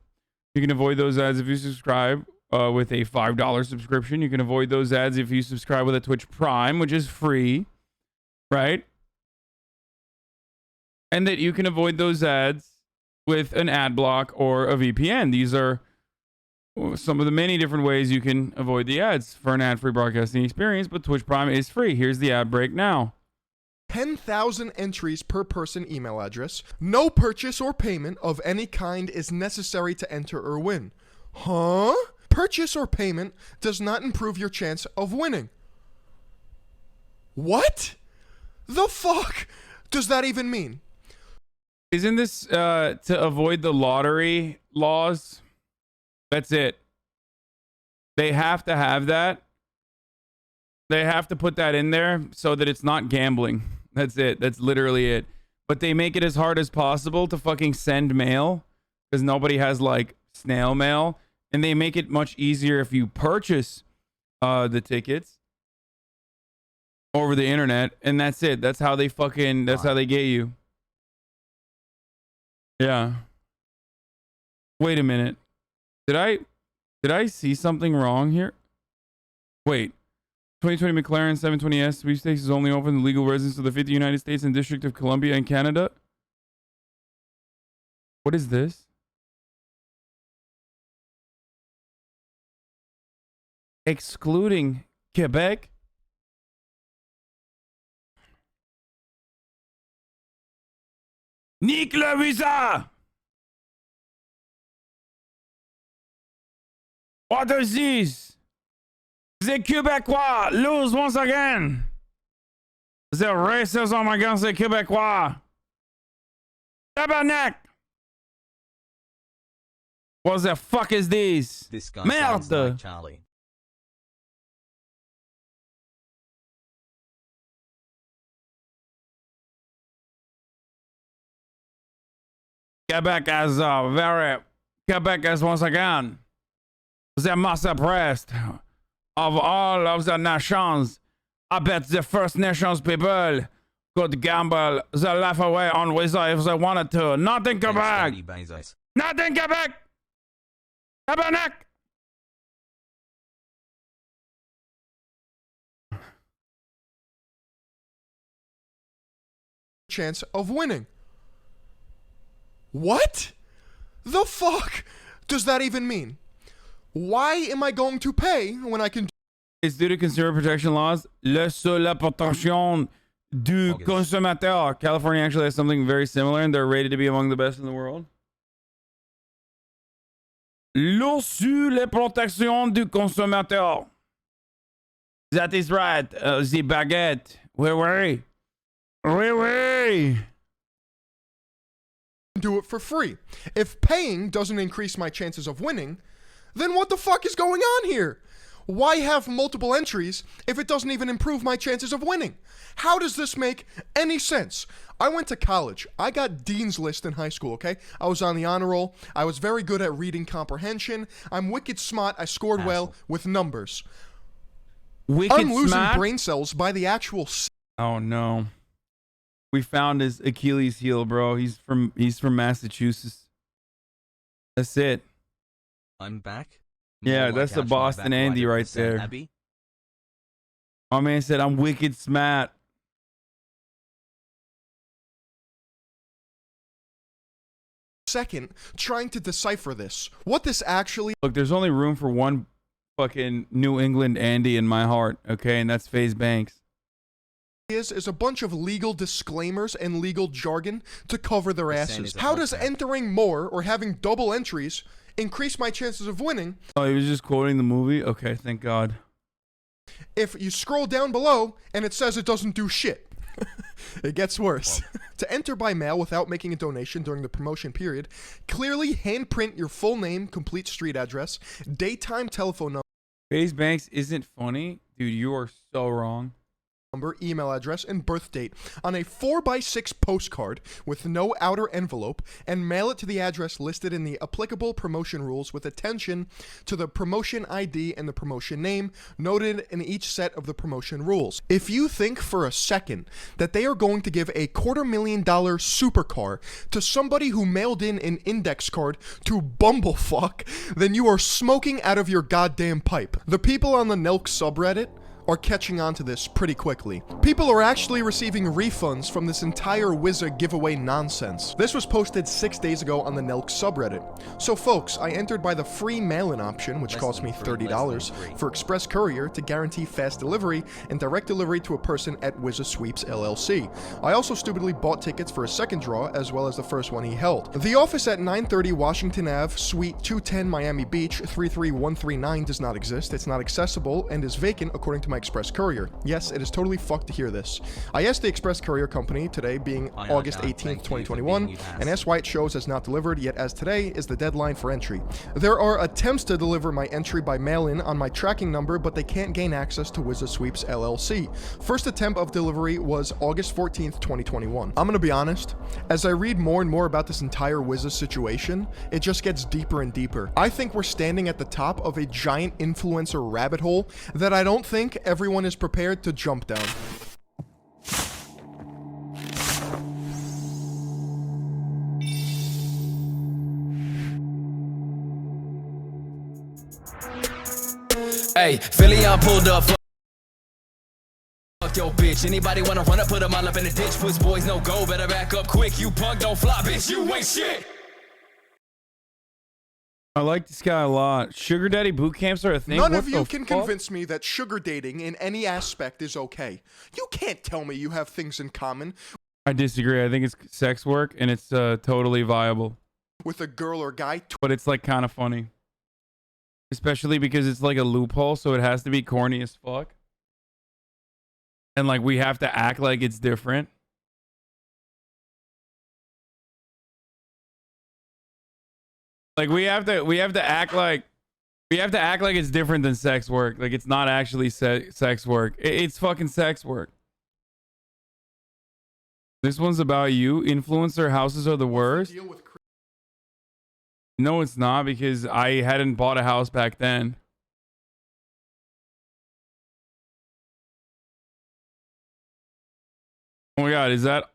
You can avoid those ads if you subscribe with a $5 subscription. You can avoid those ads if you subscribe with a Twitch Prime, which is free, right? And that you can avoid those ads with an ad block or a VPN. These are some of the many different ways you can avoid the ads for an ad-free broadcasting experience, but Twitch Prime is free. Here's the ad break now. 10,000 entries per person email address. No purchase or payment of any kind is necessary to enter or win. Huh? Purchase or payment does not improve your chance of winning. What? The fuck does that even mean? Isn't this to avoid the lottery laws? That's it. They have to have that. They have to put that in there so that it's not gambling. That's it. That's literally it. But they make it as hard as possible to fucking send mail because nobody has like snail mail. And they make it much easier if you purchase the tickets over the internet. And that's it. That's how they fucking, that's how they get you. Yeah. Wait a minute. Did I see something wrong here? Wait. 2020 McLaren 720S sweepstakes is only open to legal residents of the 50 United States and District of Columbia and Canada. What is this? Excluding Quebec? Nique le visa! What is this? The Québécois lose once again. The racism against the Québécois. Tabarnak! What the fuck is this? This guy sounds like Charlie. Quebec has once again the most oppressed of all of the nations. I bet the First Nations people could gamble their life away on Wizza if they wanted to. Not in Quebec. Not in Quebec. Tabarnak. Chance of winning. What? The fuck does that even mean? Why am I going to pay when I can? It's due to consumer protection laws. La protection du consommateur. California actually has something very similar, and they're rated to be among the best in the world. Sur la protection du consommateur. That is right. The baguette. Oui. Do it for free. If paying doesn't increase my chances of winning, then what the fuck is going on here? Why have multiple entries if it doesn't even improve my chances of winning? How does this make any sense? I went to college. I got Dean's List in high school, okay? I was on the honor roll. I was very good at reading comprehension. I'm wicked smart. I scored well with numbers. I'm losing brain cells by the actual... Oh, no. We found his Achilles heel, bro. He's from Massachusetts. That's it. I'm back. Yeah, that's the Boston Andy right there. My man said, I'm wicked smart. Second, trying to decipher this. What this actually... Look, there's only room for one fucking New England Andy in my heart, okay? And that's FaZe Banks. Is a bunch of legal disclaimers and legal jargon to cover their asses. How does entering more or having double entries increase my chances of winning? Oh, he was just quoting the movie? Okay, thank God. If you scroll down below and it says it doesn't do shit. It gets worse. To enter by mail without making a donation during the promotion period, clearly handprint your full name, complete street address, daytime telephone number. FaZe Banks isn't funny? Dude, you are so wrong. number, email address, and birth date on a 4x6 postcard with no outer envelope and mail it to the address listed in the applicable promotion rules with attention to the promotion ID and the promotion name noted in each set of the promotion rules. If you think for a second that they are going to give a $250,000 supercar to somebody who mailed in an index card to Bumblefuck, then you are smoking out of your goddamn pipe. The people on the Nelk subreddit are catching on to this pretty quickly. People are actually receiving refunds from this entire Wizza giveaway nonsense. This was posted 6 days ago on the Nelk subreddit. So folks, I entered by the free mail-in option, which cost me $30 for express courier to guarantee fast delivery and direct delivery to a person at Wizza Sweeps LLC. I also stupidly bought tickets for a second draw as well as the first one he held. The office at 930 Washington Ave, Suite 210 Miami Beach, 33139 does not exist. It's not accessible and is vacant according to my express courier. Yes, it is totally fucked to hear this. I asked the express courier company today being August 18th, 2021, and asked why it shows as not delivered, yet as today is the deadline for entry. There are attempts to deliver my entry by mail-in on my tracking number, but they can't gain access to Wizza Sweeps LLC. First attempt of delivery was August 14th, 2021. I'm gonna be honest, as I read more and more about this entire Wizza situation, it just gets deeper and deeper. I think we're standing at the top of a giant influencer rabbit hole that I don't think everyone is prepared to jump down. Hey, Philion pulled up. Fuck your bitch. Anybody wanna run up, put them all up in the ditch. Push boys no go, better back up quick. You punk don't fly, bitch. You ain't shit. I like this guy a lot. Sugar daddy boot camps are a thing. None of you can convince me that sugar dating in any aspect is okay. You can't tell me you have things in common I disagree. I think it's sex work and it's totally viable. with a girl or guy. But it's like kind of funny. Especially because it's like a loophole, so it has to be corny as fuck. And like we have to act like it's different. Like we have to act like it's different than sex work. Like it's not actually sex work. It's fucking sex work. This one's about you. Influencer houses are the worst. No, it's not, because I hadn't bought a house back then. Oh my god, is that?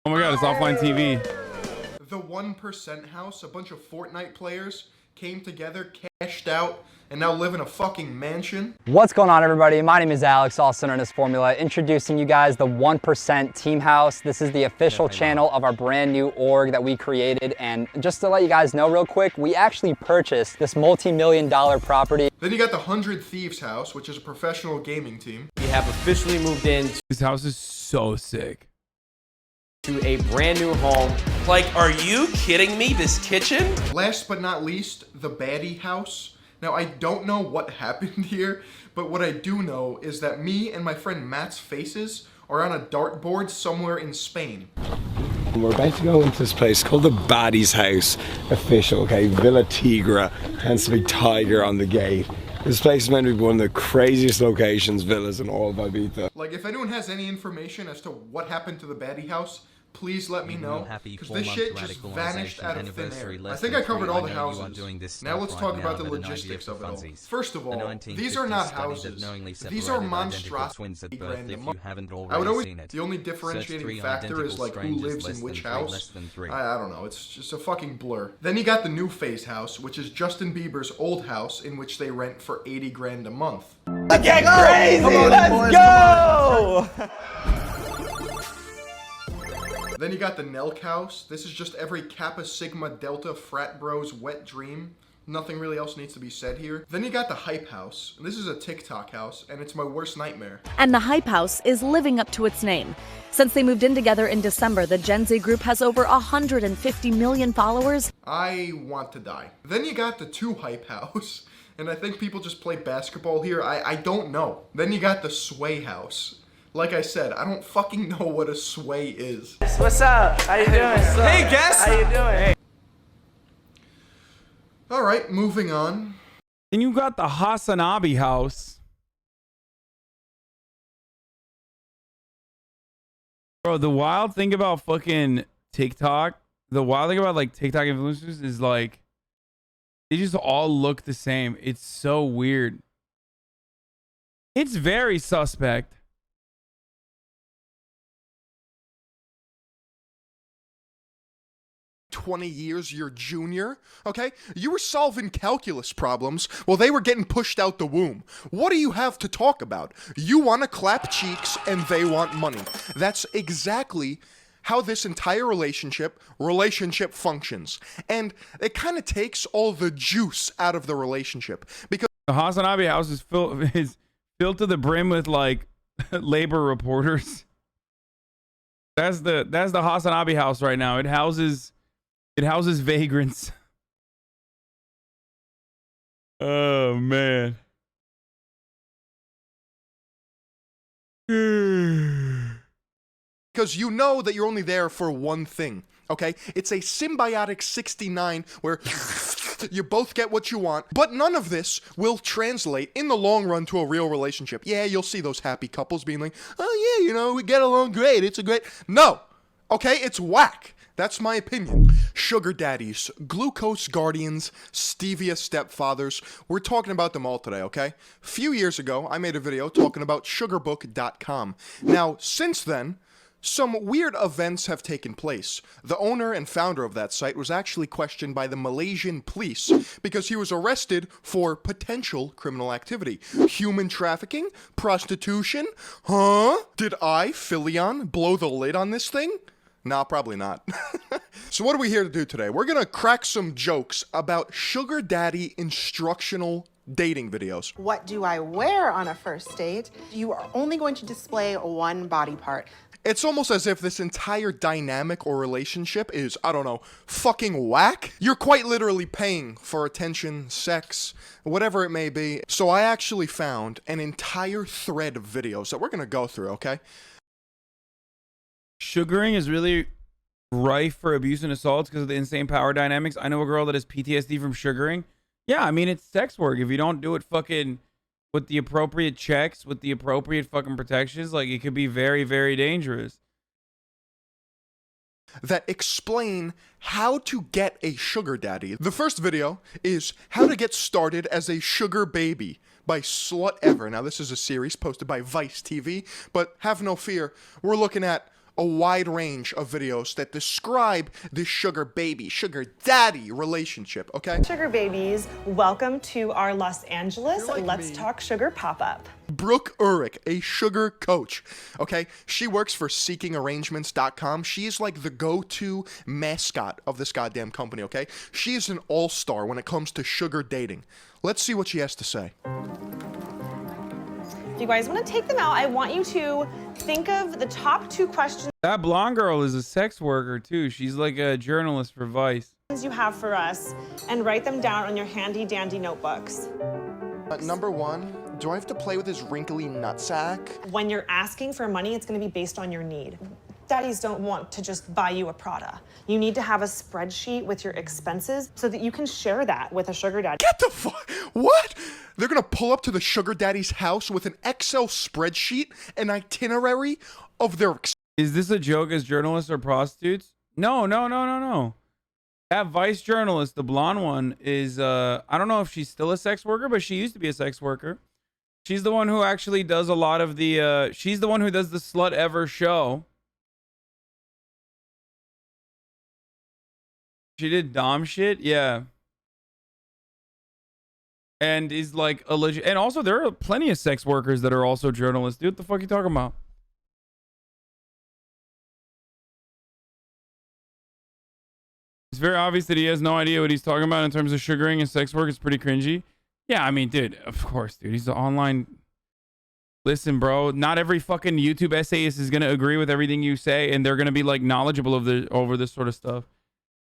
Oh my god, it's offline TV. The 1% house, a bunch of Fortnite players came together, cashed out, and now live in a fucking mansion. What's going on, everybody? My name is Alex, also known as Formula, introducing you guys the 1% Team House. This is the official channel of our brand new org that we created, and just to let you guys know real quick, we actually purchased this multi-million-dollar property. Then you got the 100 Thieves house, which is a professional gaming team. We have officially moved in This house is so sick. to a brand new home. Like, are you kidding me? This kitchen? Last but not least, the Baddie house. Now, I don't know what happened here, but what I do know is that me and my friend Matt's faces are on a dartboard somewhere in Spain. We're about to go into this place called the Baddie's house. Official, okay? Villa Tigra. Hence the big tiger on the gate. This place is meant to be one of the craziest locations, villas in all of Ibiza. Like, if anyone has any information as to what happened to the Baddie house, please let me know, because this shit just vanished out of thin air. I think I covered all the houses. Now let's talk about the logistics of it all. First of all, these are not houses. These are monstrosities. I would always, the only differentiating factor is like who lives in which house. I don't know, it's just a fucking blur. Then you got the New Phase house, which is Justin Bieber's old house in which they rent for 80 grand a month. Get crazy! Let's go! Then you got the Nelk house. This is just every Kappa Sigma Delta frat bro's wet dream. Nothing really else needs to be said here. Then you got the Hype house. This is a TikTok house, and it's my worst nightmare. And the Hype house is living up to its name. Since they moved in together in December, the Gen Z group has over 150 million followers. I want to die. Then you got the 2 Hype house, and I think people just play basketball here. I don't know. Then you got the Sway house. Like I said, I don't fucking know what a sway is. What's up? How you doing? Hey, guess. How you doing? All right, moving on. And you got the HasanAbi house. Bro, the wild thing about fucking TikTok, the wild thing about like TikTok influencers is like they just all look the same. It's so weird. It's very suspect. 20 years your junior, okay? You were solving calculus problems while they were getting pushed out the womb. What do you have to talk about? You want to clap cheeks and they want money. That's exactly how this entire relationship functions. And it kind of takes all the juice out of the relationship because the HasanAbi house is filled to the brim with like labor reporters. That's the HasanAbi house right now. It houses vagrants. Oh man. because you know that you're only there for one thing, okay? It's a symbiotic 69 where you both get what you want, but none of this will translate in the long run to a real relationship. Yeah, you'll see those happy couples being like, oh yeah, you know, we get along great, it's a great... No, okay, it's whack. That's my opinion. Sugar daddies, glucose guardians, stevia stepfathers. We're talking about them all today, okay? A few years ago, I made a video talking about sugarbook.com. Now, since then, some weird events have taken place. The owner and founder of that site was actually questioned by the Malaysian police because he was arrested for potential criminal activity. Human trafficking? Prostitution? Huh? Did I, Philion, blow the lid on this thing? Nah, probably not. So what are we here to do today? We're gonna crack some jokes about sugar daddy instructional dating videos. What do I wear on a first date? You are only going to display one body part. It's almost as if this entire dynamic or relationship is, I don't know, fucking whack. You're quite literally paying for attention, sex, whatever it may be. So I actually found an entire thread of videos that we're gonna go through, okay? Sugaring is really rife for abuse and assaults because of the insane power dynamics. I know a girl that has PTSD from sugaring. Yeah, I mean, it's sex work. If you don't do it fucking with the appropriate checks, with the appropriate fucking protections, like, it could be very, very dangerous. That explain how to get a sugar daddy. The first video is how to get started as a sugar baby by Slut Ever. Now, this is a series posted by Vice TV, but have no fear, we're looking at a wide range of videos that describe this sugar baby, sugar daddy relationship, okay? Sugar babies, welcome to our Los Angeles Let's Talk Sugar pop-up. Brooke Urich, a sugar coach, okay? She works for seekingarrangements.com. She's like the go-to mascot of this goddamn company, okay? She is an all-star when it comes to sugar dating. Let's see what she has to say. If you guys want to take them out, I want you to think of the top 2 questions That blonde girl is a sex worker too. She's like a journalist for Vice. you have for us and write them down on your handy dandy notebooks. Number 1, do I have to play with his wrinkly nutsack? When you're asking for money, it's going to be based on your need. Daddies don't want to just buy you a Prada. You need to have a spreadsheet with your expenses so that you can share that with a sugar daddy. Get the fuck, what? They're gonna pull up to the sugar daddy's house with an Excel spreadsheet, an itinerary of their... Is this a joke as journalists or prostitutes? No. That Vice journalist, the blonde one, is, I don't know if she's still a sex worker, but she used to be a sex worker. She's the one who actually does a lot of the, she's the one who does the Slut Ever show. She did Dom shit, yeah. And is like a legit, and also there are plenty of sex workers that are also journalists. Dude, what the fuck are you talking about? It's very obvious that he has no idea what he's talking about in terms of sugaring and sex work. It's pretty cringy. Yeah, I mean, dude, of course, dude. He's an online... Listen, bro, not every fucking YouTube essayist is going to agree with everything you say, and they're going to be, like, knowledgeable of over this sort of stuff.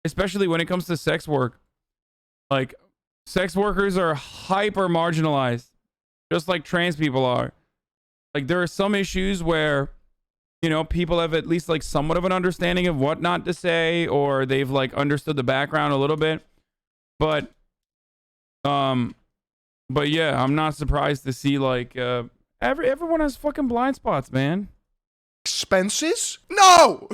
Especially when it comes to sex work. Like, sex workers are hyper marginalized, just like trans people are. Like, there are some issues where, you know, people have at least like somewhat of an understanding of what not to say, or they've like understood the background a little bit. But yeah, I'm not surprised to see like everyone has fucking blind spots, man. expenses? No!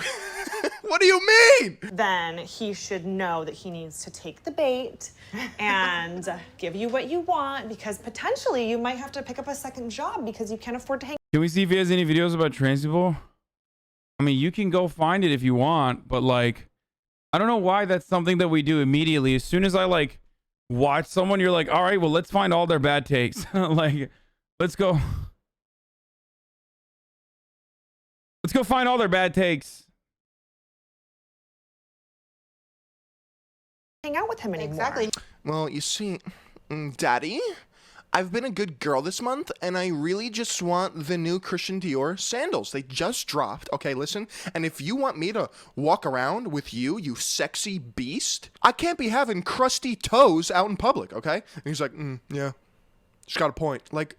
What do you mean? Then he should know that he needs to take the bait and give you what you want, because potentially you might have to pick up a second job because you can't afford to hang. Can we see if he has any videos about trans people? I mean, you can go find it if you want, but like, I don't know why that's something that we do immediately. As soon as I like watch someone, you're like, all right, well, let's find all their bad takes. Like, let's go find all their bad takes. Hang out with him anymore. Exactly. Well, you see, Daddy, I've been a good girl this month, and I really just want the new Christian Dior sandals. They just dropped. Okay, listen, and if you want me to walk around with you, you sexy beast, I can't be having crusty toes out in public, okay? And he's like, yeah, she's got a point. Like,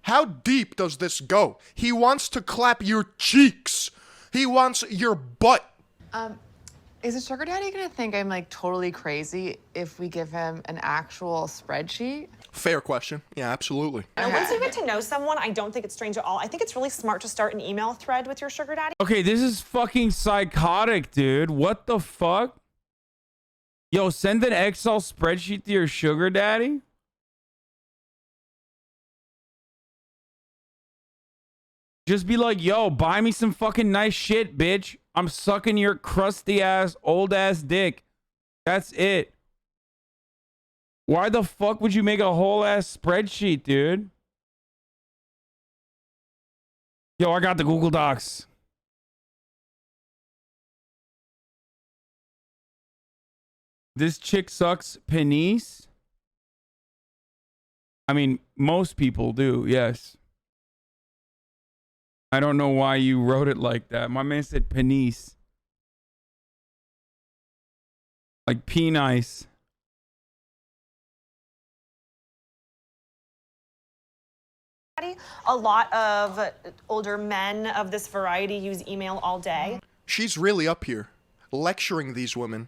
how deep does this go? He wants to clap your cheeks. He wants your butt. Is a sugar daddy gonna think I'm like totally crazy if we give him an actual spreadsheet? Fair question. Yeah, absolutely. And once you get to know someone, I don't think it's strange at all. I think it's really smart to start an email thread with your sugar daddy. Okay, this is fucking psychotic, dude. What the fuck? Yo, send an Excel spreadsheet to your sugar daddy? Just be like, yo, buy me some fucking nice shit, bitch. I'm sucking your crusty ass, old ass dick. That's it. Why the fuck would you make a whole ass spreadsheet, dude? Yo, I got the Google Docs. This chick sucks penis. I mean, most people do, yes. I don't know why you wrote it like that. My man said penis. Like penis. A lot of older men of this variety use email all day. She's really up here, lecturing these women.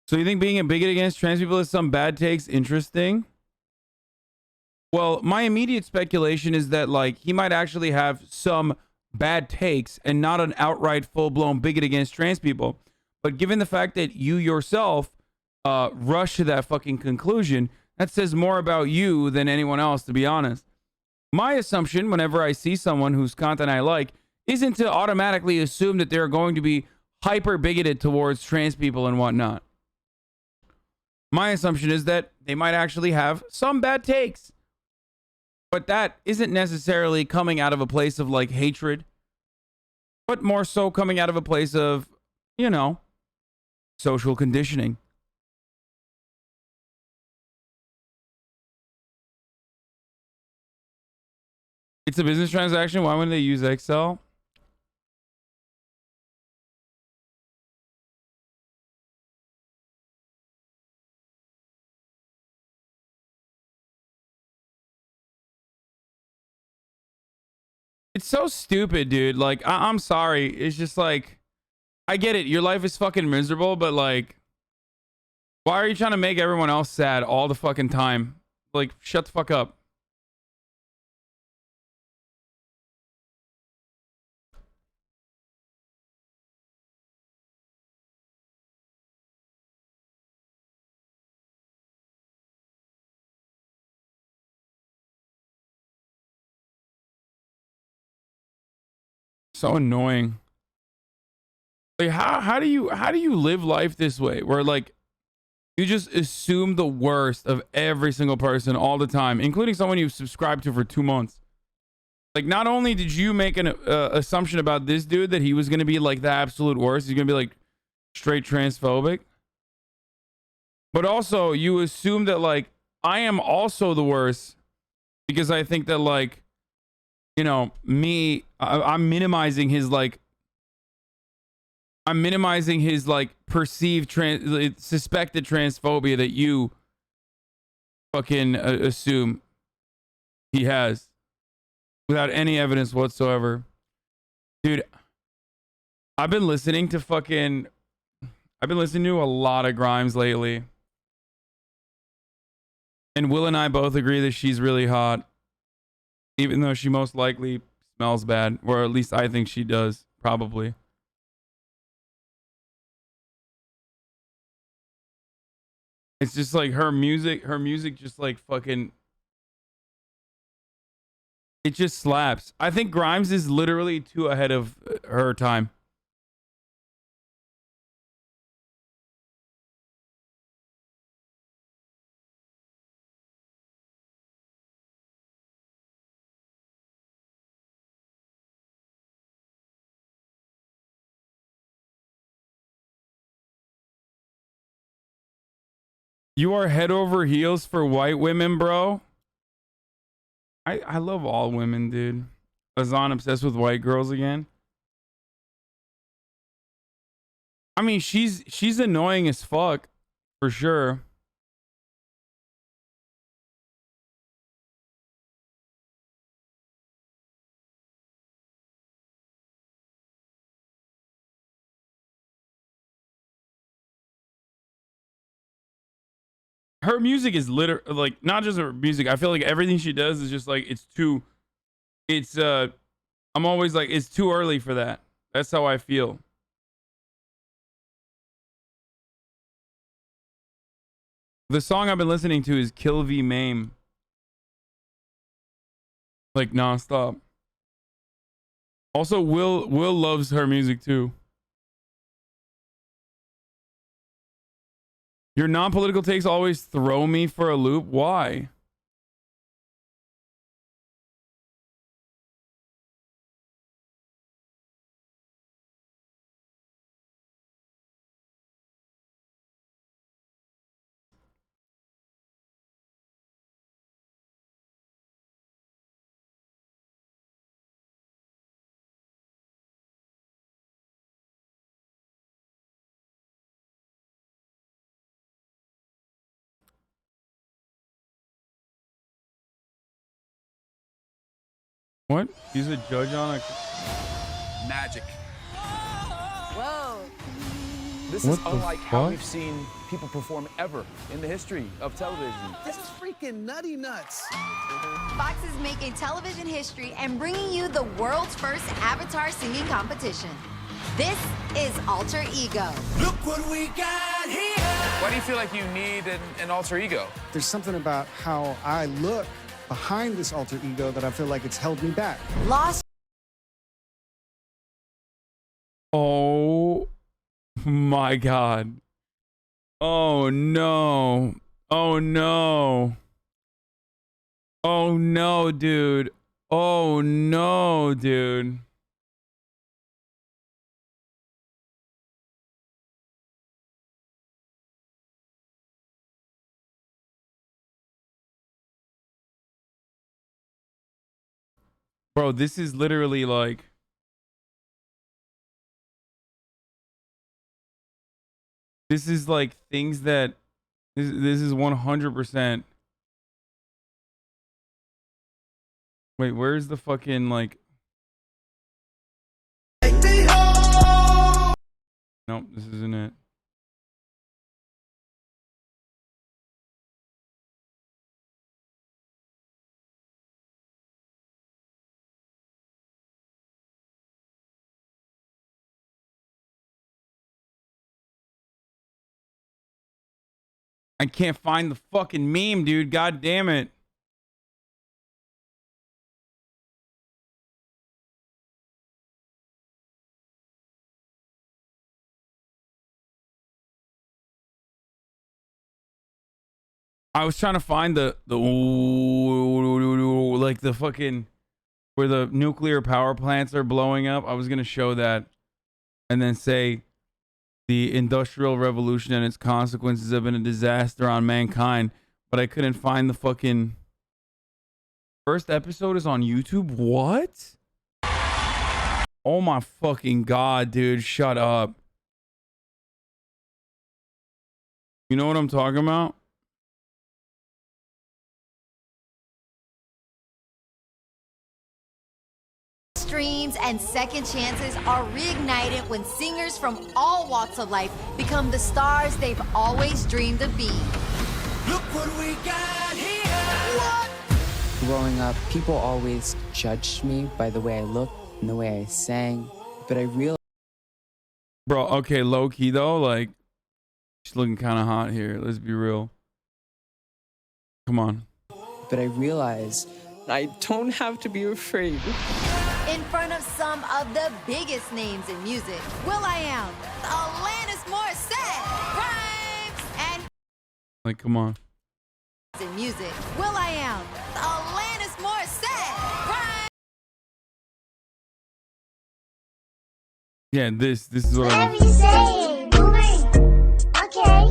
So you think being a bigot against trans people is some bad takes interesting? Well, my immediate speculation is that, like, he might actually have some bad takes and not an outright full-blown bigot against trans people. But given the fact that you yourself rushed to that fucking conclusion, that says more about you than anyone else, to be honest. My assumption, whenever I see someone whose content I like, isn't to automatically assume that they're going to be hyper bigoted towards trans people and whatnot. My assumption is that they might actually have some bad takes. But that isn't necessarily coming out of a place of like hatred, but more so coming out of a place of, you know, social conditioning. It's a business transaction. Why wouldn't they use Excel? It's so stupid, dude. Like, I'm sorry. It's just like, I get it. Your life is fucking miserable, but like, why are you trying to make everyone else sad all the fucking time? Like, shut the fuck up. So annoying. Like, how do you live life this way, where like you just assume the worst of every single person all the time, including someone you've subscribed to for 2 months? Like, not only did you make an assumption about this dude that he was going to be like the absolute worst, he's going to be like straight transphobic, but also you assume that like I am also the worst because I think that, like, you know, I'm minimizing his like perceived suspected transphobia that you fucking assume he has without any evidence whatsoever. Dude, I've been listening to a lot of Grimes lately. And Will and I both agree that she's really hot, even though she most likely smells bad, or at least I think she does, probably. It's just like her music just like fucking, it just slaps. I think Grimes is literally too ahead of her time. You are head over heels for white women, bro. I love all women, dude. Hasan obsessed with white girls again. I mean, she's annoying as fuck, for sure. Her music is literally like, not just her music. I feel like everything she does is just like, I'm always like, it's too early for that. That's how I feel. The song I've been listening to is Kill V Mame. Like nonstop. Also, Will loves her music too. Your non-political takes always throw me for a loop. Why? What? He's a judge on a... Magic. Whoa. This What is the unlike how fuck? we've seen people perform ever in the history of television. This is freaking nutty nuts. Fox is making television history and bringing you the world's first Avatar singing competition. This is Alter Ego. Look what we got here. Why do you feel like you need an alter ego? There's something about how I look behind this alter ego that I feel like it's held me back. Lost. Oh my God. Oh no. Oh no. Oh no, dude. Oh no, dude. Bro, this is literally like... This is like things that... This is 100%... Wait, where's the fucking like... Nope, this isn't it. I can't find the fucking meme, dude. God damn it. I was trying to find the like the fucking where the nuclear power plants are blowing up. I was gonna show that and then say the Industrial Revolution and its consequences have been a disaster on mankind, but I couldn't find the fucking first episode is on YouTube. What? Oh my fucking God, dude, shut up. You know what I'm talking about? Streams and second chances are reignited when singers from all walks of life become the stars they've always dreamed of being. Look what we got here. What? Growing up, people always judged me by the way I looked and the way I sang, but I realized, Bro, okay, low key though, like she's looking kind of hot here. Let's be real. Come on. I don't have to be afraid. In front of some of the biggest names in music, will.i.am, Alanis Morissette, Rhymes, and Like, come on. in music, will.i.am, Alanis Morissette, Rhymes. Yeah, this is what I Whatever you say, okay.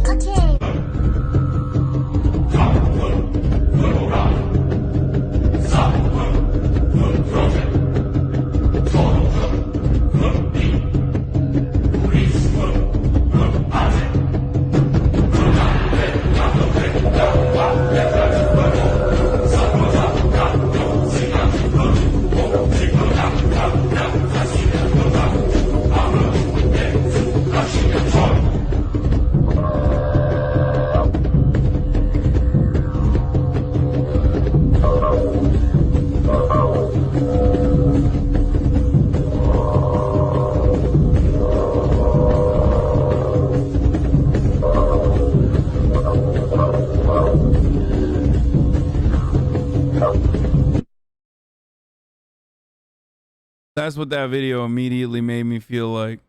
That's what that video immediately made me feel like.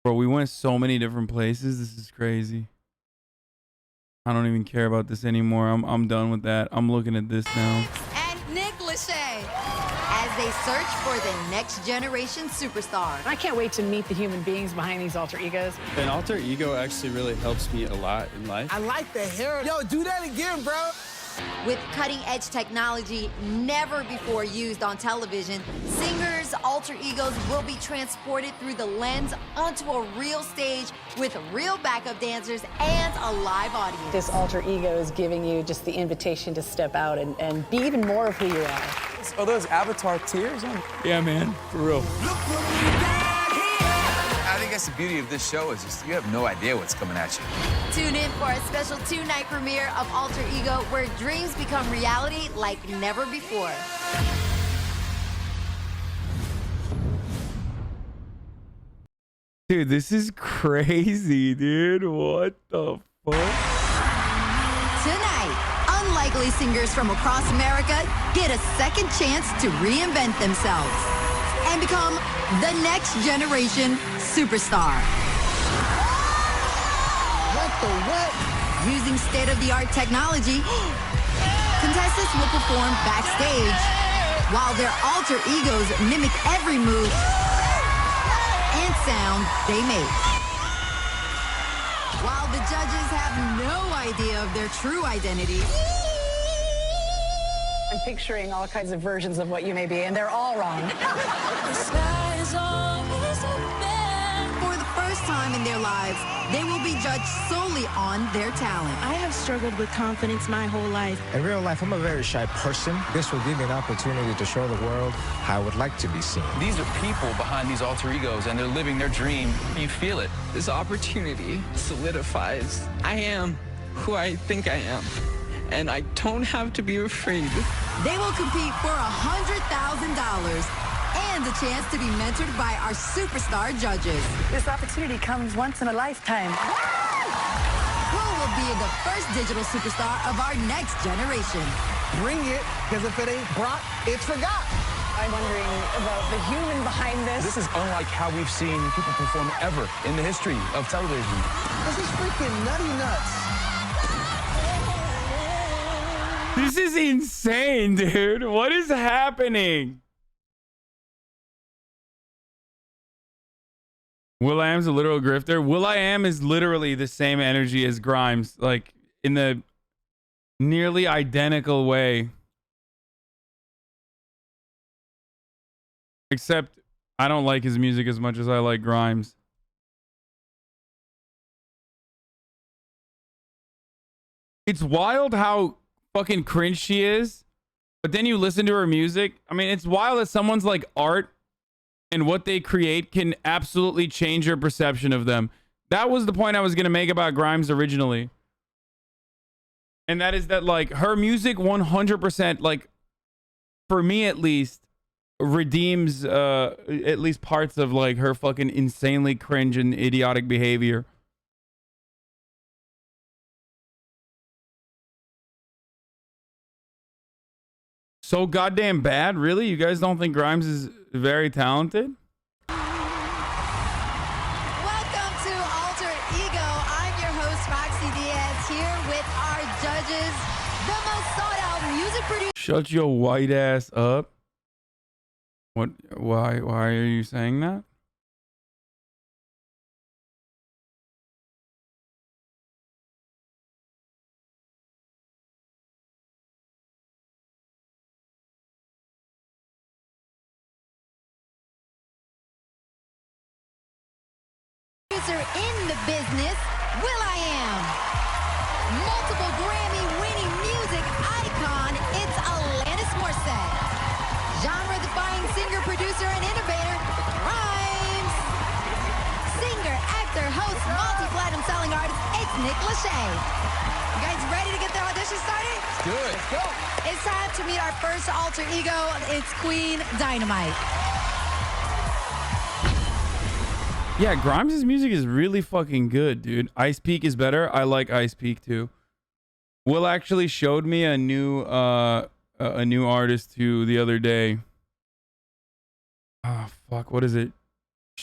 Bro, we went so many different places. This is crazy. I don't even care about this anymore. I'm done with that. I'm looking at this now. And Nick Lachey as they search for the next generation superstar. I can't wait to meet the human beings behind these alter egos. An alter ego actually really helps me a lot in life. I like the hair. Yo, do that again, bro. With cutting-edge technology never before used on television, singers' alter egos will be transported through the lens onto a real stage with real backup dancers and a live audience. This alter ego is giving you just the invitation to step out and be even more of who you are. Are those avatar tears? Yeah, man, for real. I think that's the beauty of this show is just you have no idea what's coming at you. Tune in for a special 2-night premiere of Alter Ego where dreams become reality like never before. Dude, this is crazy, dude. What the fuck? Tonight, unlikely singers from across America get a second chance to reinvent themselves and become the next generation superstar. What the what? Using state-of-the-art technology, contestants will perform backstage while their alter egos mimic every move and sound they make. While the judges have no idea of their true identity, I'm picturing all kinds of versions of what you may be, and they're all wrong. for the first time in their lives, they will be judged solely on their talent. I have struggled with confidence my whole life. In real life, I'm a very shy person. This will give me an opportunity to show the world how I would like to be seen. These are people behind these alter egos, and they're living their dream. You feel it. This opportunity solidifies I am who I think I am, and I don't have to be afraid. They will compete for $100,000 and a chance to be mentored by our superstar judges. This opportunity comes once in a lifetime. Who will be the first digital superstar of our next generation? Bring it, because if it ain't brought, it's forgot. I'm wondering about the human behind this. This is unlike how we've seen people perform ever in the history of television. This is freaking nutty nuts. This is insane, dude. What is happening? will.i.am's a literal grifter. will.i.am is literally the same energy as Grimes, like in the nearly identical way. Except I don't like his music as much as I like Grimes. It's wild how fucking cringe she is, but then you listen to her music. I mean, it's wild that someone's like art and what they create can absolutely change your perception of them. That was the point I was going to make about Grimes originally. And that is that, like, her music 100%, like, for me at least, redeems at least parts of, like, her fucking insanely cringe and idiotic behavior. So goddamn bad? Really? You guys don't think Grimes is very talented? Welcome to Alter Ego. I'm your host, Roxy Diaz, here with our judges, the most sought-out music producer. Shut your white ass up. What? Why are you saying that? In the business, will.i.am. Multiple Grammy-winning music icon, it's Alanis Morissette. Genre-defying singer, producer, and innovator, Grimes. Singer, actor, host, multi-platinum selling artist, it's Nick Lachey. You guys ready to get the audition started? Let's do it. Let's go. It's time to meet our first alter ego. It's Queen Dynamite. Yeah, Grimes' music is really fucking good, dude. Ice Peak is better. I like Ice Peak too. Will actually showed me a new artist too the other day. Oh fuck, what is it?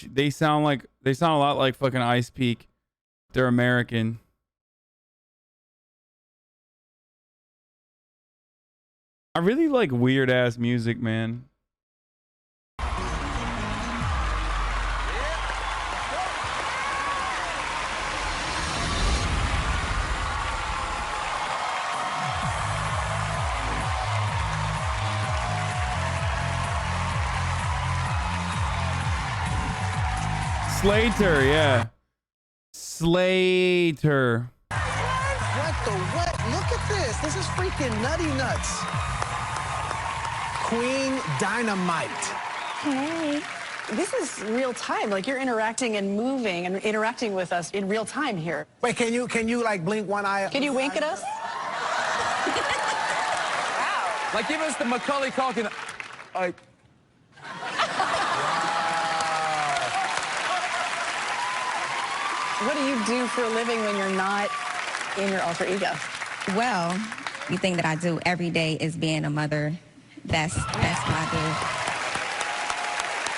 They sound a lot like fucking Ice Peak. They're American. I really like weird ass music, man. Slater, yeah. Slater. What the what? Look at this. This is freaking nutty nuts. Queen Dynamite. Hey. This is real time. Like, you're interacting and moving and interacting with us in real time here. Wait, can you like blink one eye? Can you wink at us? Like, give us the Macaulay Culkin. Like. What do you do for a living when you're not in your alter ego? Well, the thing that I do every day is being a mother. That's what I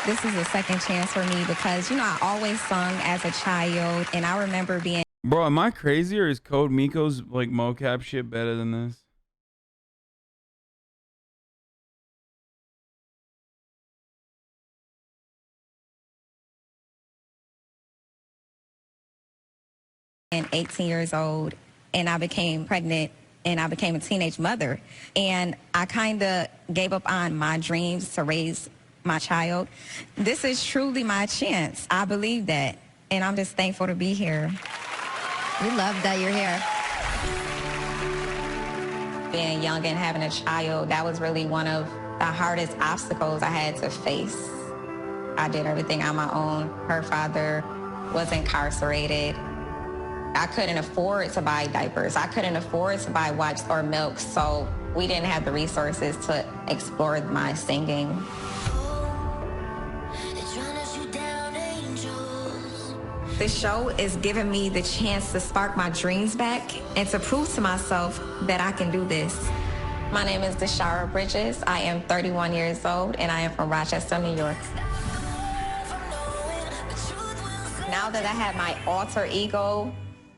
do. This is a second chance for me because, you know, I always sung as a child, and I remember being... Bro, am I crazy or is Code Miko's like mocap shit better than this? And 18 years old, and I became pregnant, and I became a teenage mother. And I kind of gave up on my dreams to raise my child. This is truly my chance. I believe that, and I'm just thankful to be here. We love that you're here. Being young and having a child, that was really one of the hardest obstacles I had to face. I did everything on my own. Her father was incarcerated. I couldn't afford to buy diapers. I couldn't afford to buy wipes or milk, so we didn't have the resources to explore my singing. This show is giving me the chance to spark my dreams back and to prove to myself that I can do this. My name is Deshara Bridges. I am 31 years old, and I am from Rochester, New York. Now that I have my alter ego,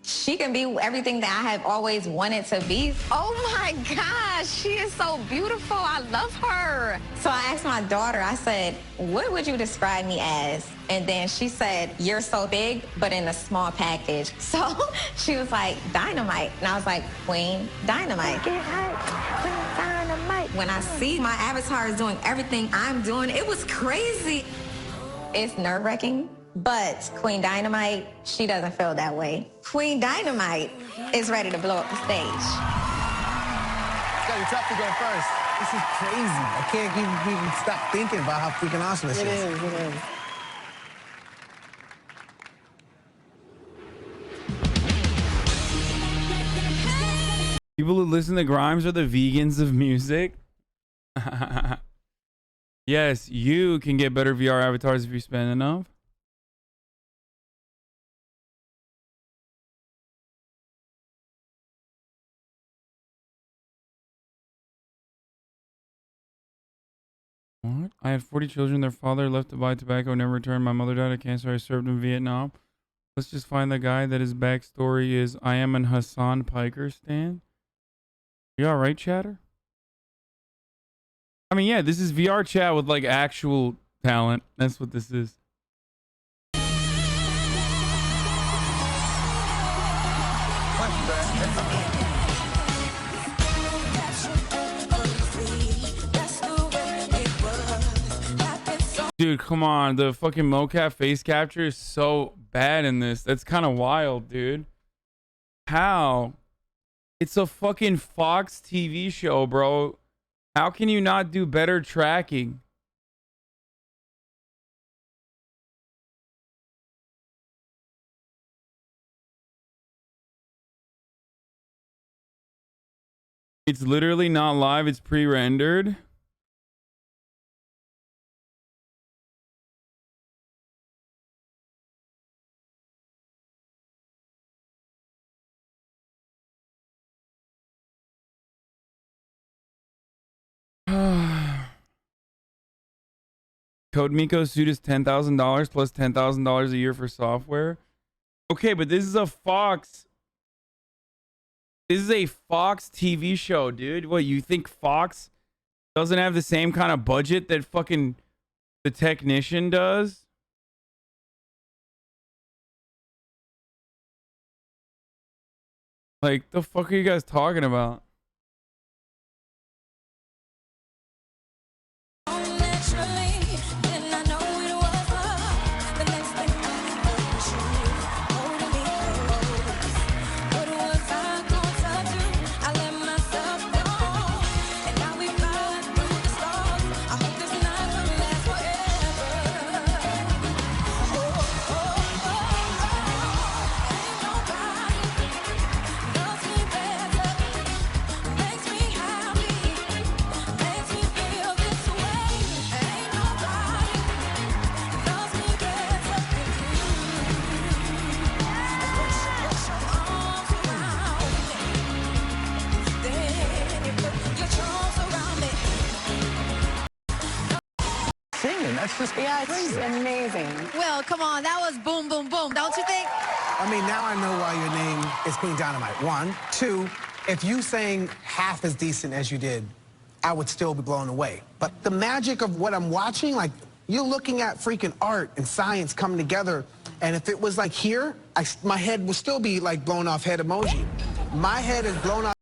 she can be everything that I have always wanted to be. Oh my gosh, she is so beautiful. I love her. So I asked my daughter, I said, what would you describe me as? And then she said, you're so big, but in a small package. So she was like, Dynamite. And I was like, Queen Dynamite. Queen Dynamite. When I see my avatar is doing everything I'm doing, it was crazy. It's nerve-wracking. But Queen Dynamite, she doesn't feel that way. Queen Dynamite is ready to blow up the stage. It's gotta be tough to go first. This is crazy. I can't even stop thinking about how freaking awesome this is. It is. People who listen to Grimes are the vegans of music. Yes, you can get better VR avatars if you spend enough. What? I had 40 children. Their father left to buy tobacco, never returned. My mother died of cancer. I served in Vietnam. Let's just find the guy that his backstory is I am an Hasan Piker stan. You alright, chatter? I mean, yeah, this is VR chat with like actual talent. That's what this is. Dude, come on. The fucking mocap face capture is so bad in this. That's kind of wild, dude. How? It's a fucking Fox TV show, bro. How can you not do better tracking? It's literally not live. It's pre-rendered. Code Miko suit is $10,000 plus $10,000 a year for software. Okay, but this is a Fox. This is a Fox TV show, dude. What, you think Fox doesn't have the same kind of budget that fucking The Technician does? Like, the fuck are you guys talking about? That's just Yeah, crazy. it's amazing. Well, come on, that was boom, boom, boom, don't you think? I mean, now I know why your name is Queen Dynamite. One. Two, if you sang half as decent as you did, I would still be blown away. But the magic of what I'm watching, like, you're looking at freaking art and science coming together. And if it was like here, my head would still be like blown off head emoji. My head is blown off.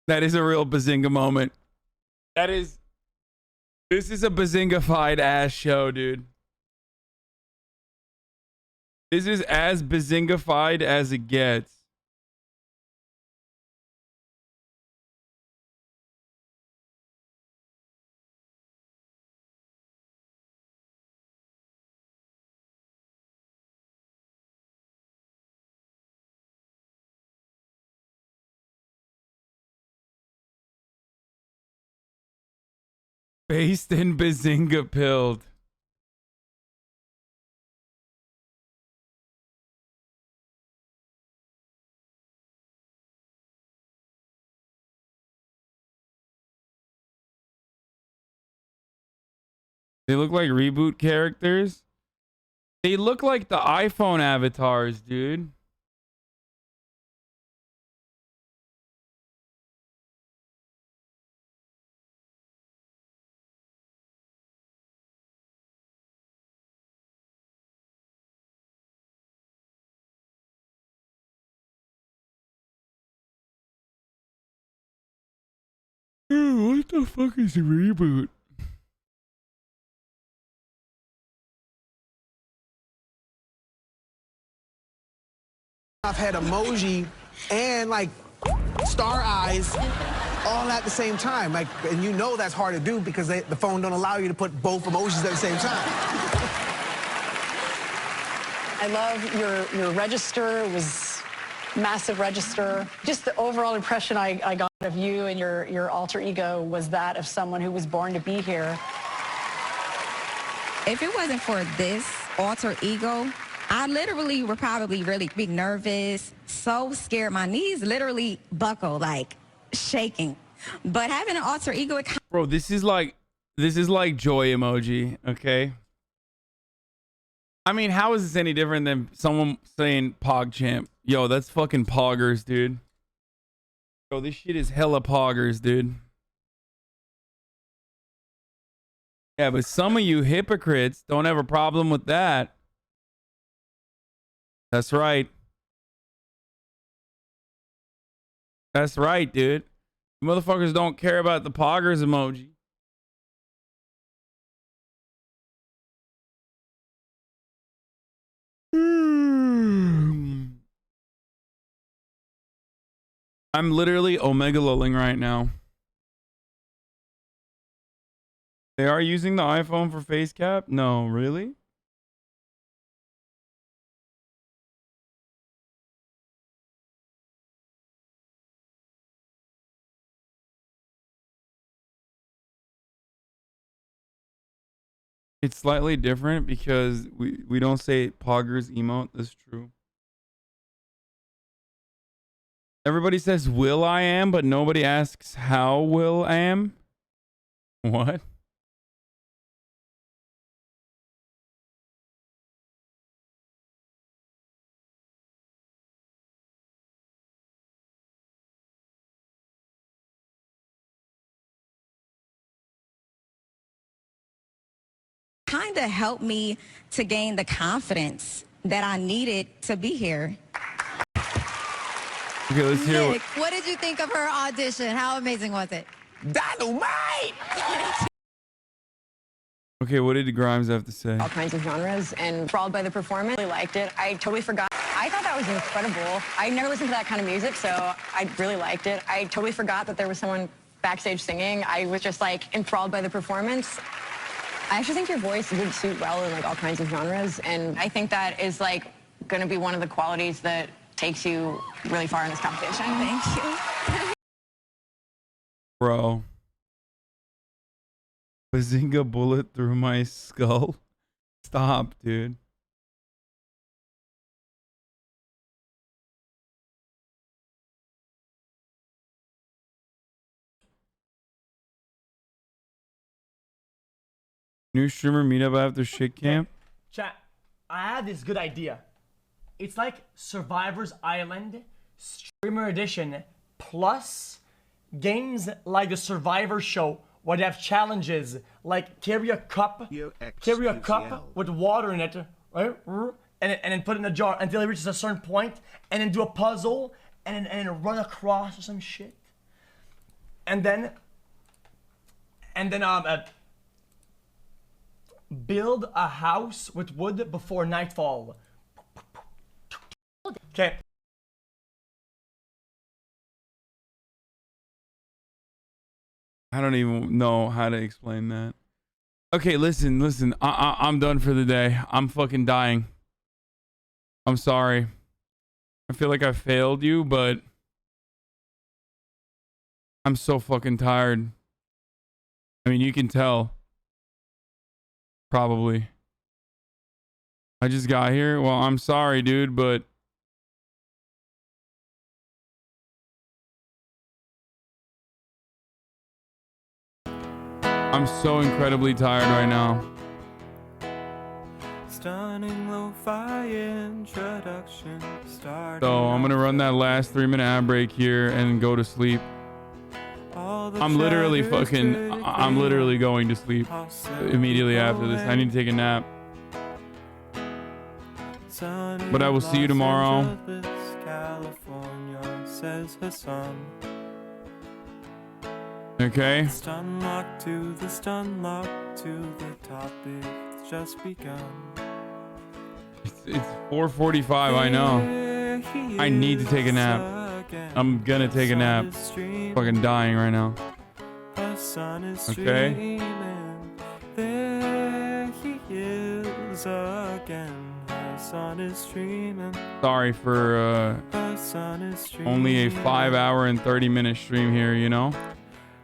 That is a real Bazinga moment. This is a Bazinga-fied ass show, dude. This is as Bazinga-fied as it gets. Based in Bazinga pilled. They look like reboot characters. They look like the iPhone avatars, dude. What the fuck is a reboot? I've had emoji and like star eyes all at the same time. Like, and you know that's hard to do because the phone don't allow you to put both emojis at the same time. I love your register. It was massive register. Just the overall impression I got of you and your alter ego was that of someone who was born to be here. If it wasn't for this alter ego, I literally would probably really be nervous, so scared. My knees literally buckle, like shaking. But having an alter ego, bro, this is like joy emoji, okay? I mean, how is this any different than someone saying PogChamp? Yo, that's fucking poggers, dude. Yo, this shit is hella poggers, dude. Yeah, but some of you hypocrites don't have a problem with that. That's right. That's right, dude. You motherfuckers don't care about the poggers emoji. I'm literally omega lulling right now. They are using the iPhone for face cap? No, really? It's slightly different because we don't say poggers emote. That's true. Everybody says will I am, but nobody asks how will I am. What? kind of helped me to gain the confidence that I needed to be here. Okay, let's hear Nick, what did you think of her audition? How amazing was it? Dynamite! Okay, what did Grimes have to say? All kinds of genres, and enthralled by the performance. I really liked it. I totally forgot. I thought that was incredible. I never listened to that kind of music, so I really liked it. I totally forgot that there was someone backstage singing. I was just like enthralled by the performance. I actually think your voice would suit well in like all kinds of genres, and I think that is like going to be one of the qualities that takes you really far in this competition. Thank you. Bro. Bazinga bullet through my skull. Stop, dude. New streamer meetup after shit camp. Chat, I had this good idea. It's like Survivor's Island streamer edition plus games like the Survivor show where they have challenges like carry a cup with water in it, right? And then put it in a jar until it reaches a certain point, and then do a puzzle and then run across or some shit. And then build a house with wood before nightfall. Okay. I don't even know how to explain that. Okay, listen. I'm done for the day. I'm fucking dying. I'm sorry. I feel like I failed you, but I'm so fucking tired. I mean, you can tell. Probably. I just got here. Well, I'm sorry, dude, but I'm so incredibly tired right now. Stunning lo-fi introduction. So I'm gonna run that last 3-minute ad break here and go to sleep. I'm literally going to sleep immediately after this. I need to take a nap. But I will see you tomorrow. Okay. Stun lock to the topic that's just begun. It's 4:45. I know. I need to take a nap. I'm gonna take a nap. Fucking dying right now. Okay. There he is again. Hasan is streaming. Sorry for only a 5-hour and 30-minute stream here, you know?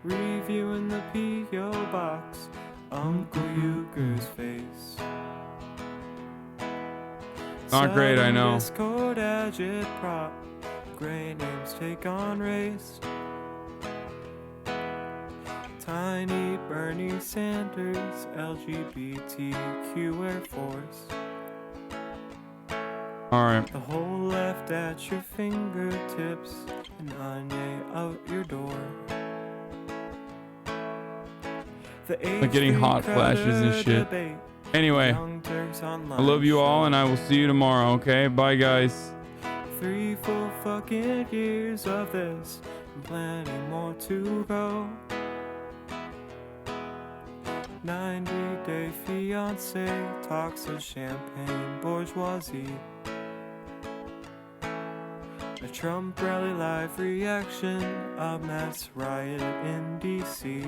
Reviewing the P.O. box. Uncle Euchre's face. Not great, I know. Discord agit prop. Gray names take on race. Tiny Bernie Sanders, LGBTQ Air Force. Alright. The whole left at your fingertips, and Anya out your door. Like getting hot flashes and shit. Anyway, I love you all, and I will see you tomorrow, okay? Bye, guys. 3 full fucking years of this, and plenty more to go. 90-day fiance talks of champagne bourgeoisie. A Trump rally live reaction, a mass riot in DC.